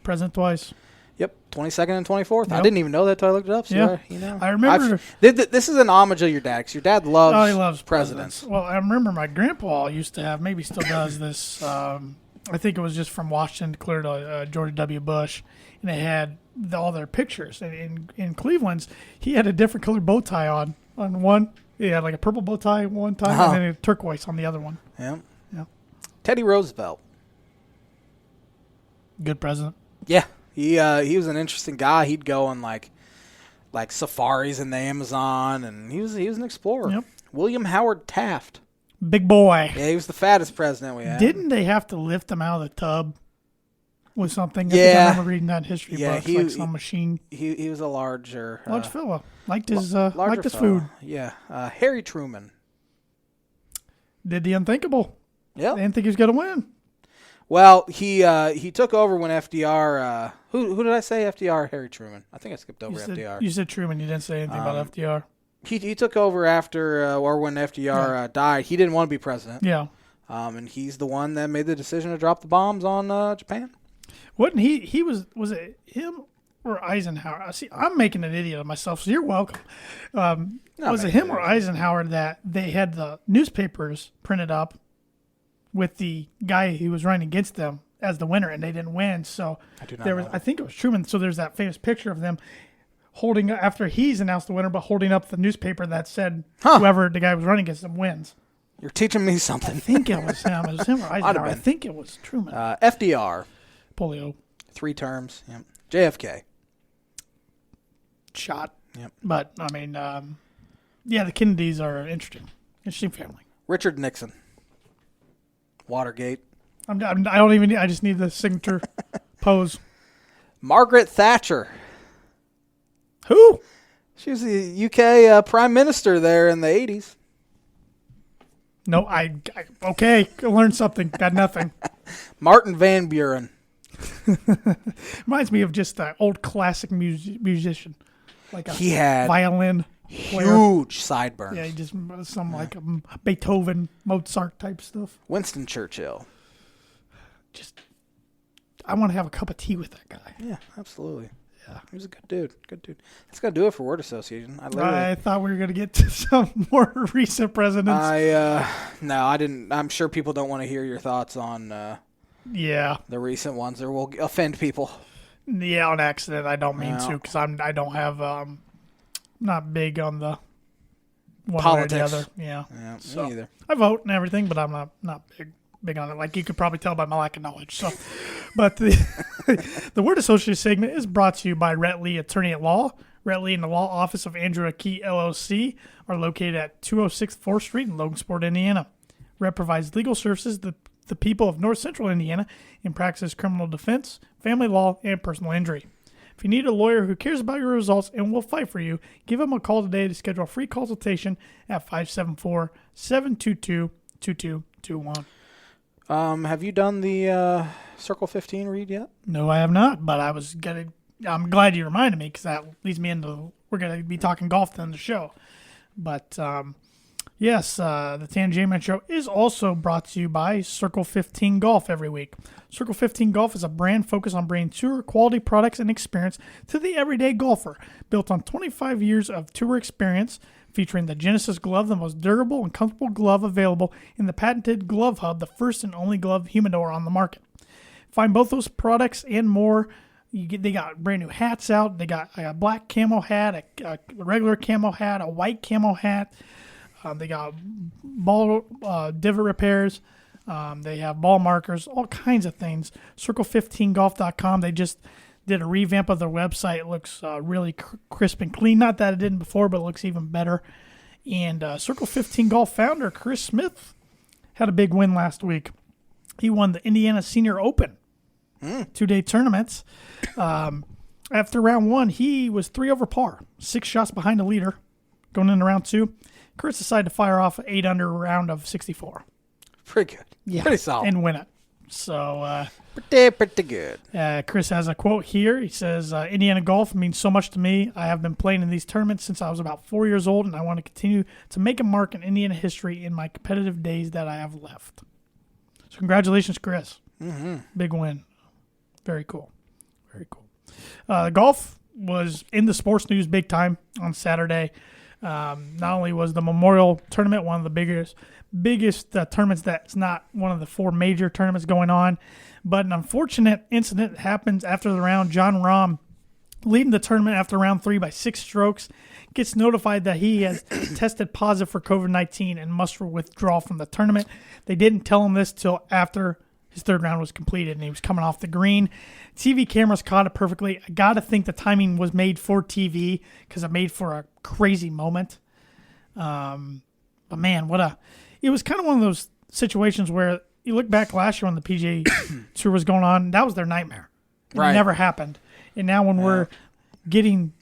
President twice. Yep, 22nd and 24th. Yep. I didn't even know that until I looked it up. So I remember. This is an homage of your dad, because your dad loves, he loves presidents. Well, I remember my grandpa used to have, maybe still does this, I think it was just from Washington clear to George W. Bush, and they had all their pictures. And in Cleveland's, he had a different colored bow tie on one. He had like a purple bow tie one time, and then a turquoise on the other one. Yeah. Yeah. Teddy Roosevelt. Good president. Yeah. He was an interesting guy. He'd go on like safaris in the Amazon, and he was an explorer. Yep. William Howard Taft. Big boy. Yeah, he was the fattest president we had. Didn't they have to lift him out of the tub with something? Yeah. I think I remember reading that in history books, like some machine. He was a large fella. Liked his food. Yeah. Harry Truman. Did the unthinkable. Yeah. They didn't think he was going to win. Well, he took over when FDR. Who did I say? FDR, Harry Truman. I think I skipped over FDR. You said Truman. You didn't say anything about FDR. He took over after or when FDR died. He didn't want to be president. Yeah. And he's the one that made the decision to drop the bombs on Japan. Wasn't he was it him or Eisenhower? See, I'm making an idiot of myself, so you're welcome. Was it him or Eisenhower that they had the newspapers printed up with the guy who was running against them as the winner, and they didn't win? So I think it was Truman. So there's that famous picture of them holding, after he's announced the winner, but holding up the newspaper that said whoever the guy was running against them wins. You're teaching me something. I think it was him. It was him or Eisenhower. I think it was Truman. FDR. Polio. 3 terms. Yep. JFK. Shot. Yep. But, I mean, the Kennedys are an interesting family. Richard Nixon. Watergate. I don't even need, I just need the signature pose. Margaret Thatcher. Who? She was the UK Prime Minister there in the 80s. No, okay, learned something. Got nothing. Martin Van Buren. Reminds me of just an old classic musician. Like he had violin huge sideburns. Yeah, he just some like Beethoven, Mozart type stuff. Winston Churchill. I want to have a cup of tea with that guy. Yeah, absolutely. Yeah, he was a good dude. That's gonna do it for word association. I thought we were gonna get to some more recent presidents. No, I didn't. I'm sure people don't want to hear your thoughts on the recent ones, or will offend people. Yeah, on accident. I don't mean to, because I don't have not big on the one politics. Way or the other. Yeah, me either. I vote and everything, but I'm not big on it. Like you could probably tell by my lack of knowledge. So, but the word associated segment is brought to you by Rhett Lee Attorney at Law. Rhett Lee and the law office of Andrew Key LLC are located at 206 4th Street in Logansport, Indiana. Rhett provides legal services to the people of North Central Indiana and practices criminal defense, family law, and personal injury. If you need a lawyer who cares about your results and will fight for you, give him a call today to schedule a free consultation at 574-722-2221. Have you done the Circle 15 read yet? No, I have not, but I'm glad you reminded me, because that leads me into, we're going to be talking golf then the show. But, yes, the Tan J Man Show is also brought to you by Circle 15 Golf every week. Circle 15 Golf is a brand focused on bringing tour quality products and experience to the everyday golfer. Built on 25 years of tour experience, featuring the Genesis glove, the most durable and comfortable glove available in the patented Glove Hub, the first and only glove humidor on the market. Find both those products and more. They got brand new hats out. They got a black camo hat, a regular camo hat, a white camo hat. They got ball divot repairs. They have ball markers, all kinds of things. Circle15golf.com. They just did a revamp of their website. It looks really crisp and clean. Not that it didn't before, but it looks even better. And Circle 15 Golf founder Chris Smith had a big win last week. He won the Indiana Senior Open. 2-day tournaments. After round 1, he was 3 over par, 6 shots behind the leader. Going into round 2, Chris decided to fire off an 8-under round of 64. Pretty good. Yeah, pretty solid. And win it. So pretty good. Chris has a quote here. He says, Indiana golf means so much to me. I have been playing in these tournaments since I was about 4 years old, and I want to continue to make a mark in Indiana history in my competitive days that I have left. So congratulations, Chris. Mm-hmm. Big win. Very cool. Very cool. Golf was in the sports news big time on Saturday. Not only was the Memorial Tournament one of the biggest tournaments that's not one of the 4 major tournaments going on, but an unfortunate incident happens after the round. Jon Rahm, leading the tournament after round 3 by 6 strokes, gets notified that he has tested positive for COVID-19 and must withdraw from the tournament. They didn't tell him this till after his 3rd round was completed and he was coming off the green. TV cameras caught it perfectly. I got to think the timing was made for TV because it made for a crazy moment. But man, it was kind of one of those situations where you look back last year when the PGA Tour was going on, that was their nightmare. It never happened. And now when we're getting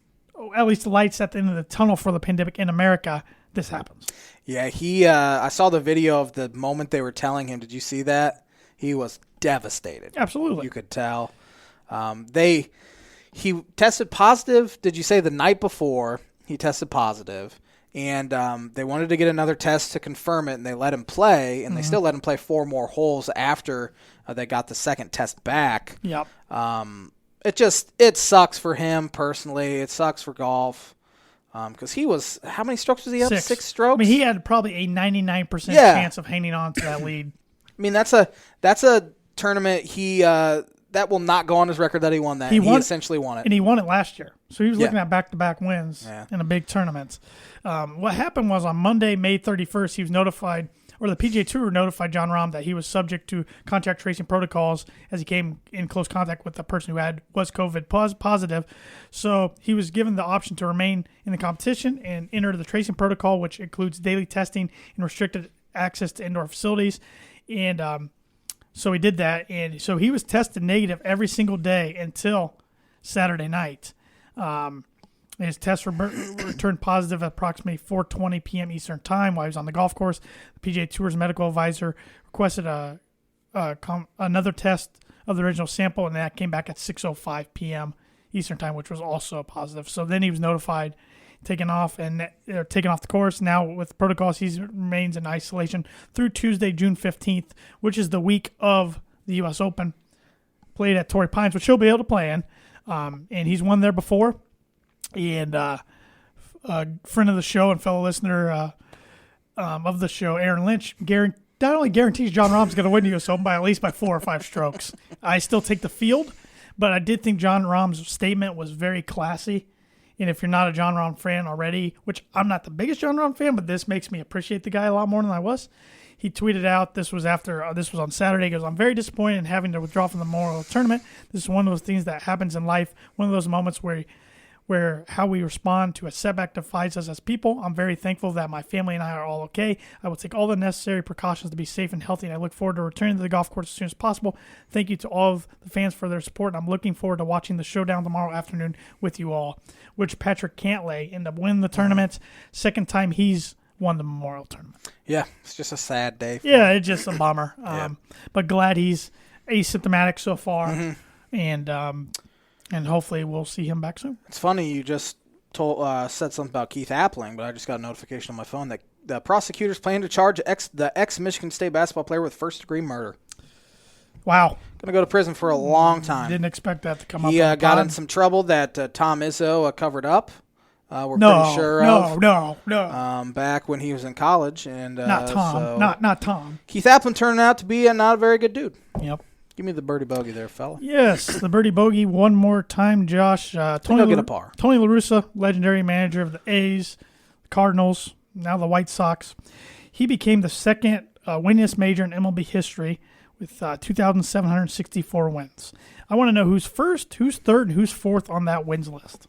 at least the lights at the end of the tunnel for the pandemic in America, this happens. Yeah, I saw the video of the moment they were telling him. Did you see that? He was devastated. Absolutely. You could tell. He tested positive. Did you say the night before he tested positive? And they wanted to get another test to confirm it, and they let him play, and they still let him play 4 more holes after they got the second test back. Yep. It sucks for him personally. It sucks for golf because he was, how many strokes was he up? 6 strokes? I mean, he had probably a 99% chance of hanging on to that lead. I mean, that's a tournament that will not go on his record that he won that. He essentially won it. And he won it last year. So he was looking at back-to-back wins in a big tournament. What happened was on Monday, May 31st, he was notified, or the PGA Tour notified Jon Rahm that he was subject to contact tracing protocols as he came in close contact with the person who was COVID positive. So he was given the option to remain in the competition and enter the tracing protocol, which includes daily testing and restricted access to indoor facilities. And so he did that, and so he was tested negative every single day until Saturday night. His test returned positive at approximately 4:20 p.m. Eastern Time while he was on the golf course. The PGA Tour's medical advisor requested another test of the original sample, and that came back at 6:05 p.m. Eastern Time, which was also positive. So then he was notified, taken off the course. Now with protocols, he remains in isolation through Tuesday, June 15th, which is the week of the U.S. Open, played at Torrey Pines, which he'll be able to play in. And he's won there before. And a friend of the show and fellow listener of the show, Aaron Lynch, not only guarantees Jon Rahm's going to win the U.S. Open by at least by 4 or 5 strokes. I still take the field, but I did think Jon Rahm's statement was very classy. And if you're not a Jon Rahm fan already, which I'm not the biggest Jon Rahm fan, but this makes me appreciate the guy a lot more than I was. He tweeted out, this was on Saturday, he goes, "I'm very disappointed in having to withdraw from the Memorial Tournament. This is one of those things that happens in life, one of those moments where how we respond to a setback defines us as people. I'm very thankful that my family and I are all okay. I will take all the necessary precautions to be safe and healthy, and I look forward to returning to the golf course as soon as possible. Thank you to all of the fans for their support, and I'm looking forward to watching the showdown tomorrow afternoon with you all," which Patrick Cantlay ended up winning the tournament. Second time he's won the Memorial Tournament. Yeah, it's just a sad day. It's just a bummer. But glad he's asymptomatic so far, and hopefully we'll see him back soon. It's funny you just said something about Keith Appling, but I just got a notification on my phone that the prosecutors plan to charge the ex-Michigan State basketball player with first-degree murder. Wow. Going to go to prison for a long time. Didn't expect that to come up. He got in some trouble that Tom Izzo covered up. We're pretty sure of. No. Back when he was in college. And not Tom. So not Tom. Keith Appling turned out to be not a very good dude. Yep. Give me the birdie bogey there, fella. Yes, the birdie bogey one more time, Josh. Tony get a par. Tony La Russa, legendary manager of the A's, the Cardinals, now the White Sox. He became the second winningest major in MLB history with 2,764 wins. I want to know who's first, who's third, and who's fourth on that wins list.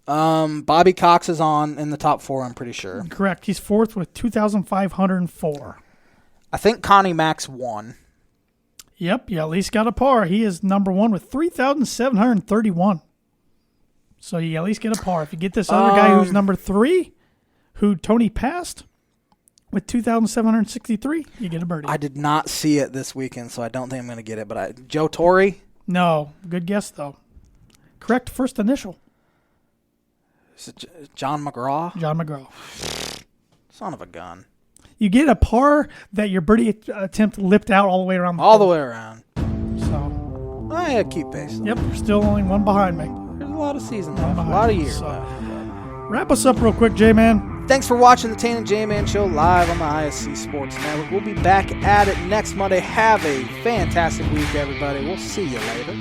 Bobby Cox is in the top 4, I'm pretty sure. Correct. He's fourth with 2,504. I think Connie Mack's won. Yep, you at least got a par. He is number one with 3,731. So you at least get a par. If you get this other guy who's number 3, who Tony passed with 2,763, you get a birdie. I did not see it this weekend, so I don't think I'm going to get it. But Joe Torre? No, good guess though. Correct first initial. Is it John McGraw? John McGraw. Son of a gun. You get a par that your birdie attempt lipped out all the way around. All the way around. So. I keep pace. Yep, you're still only one behind me. There's a lot of seasons left. A lot of years left. Wrap us up real quick, J-Man. Thanks for watching the Tan and J-Man Show live on the ISC Sports Network. We'll be back at it next Monday. Have a fantastic week, everybody. We'll see you later.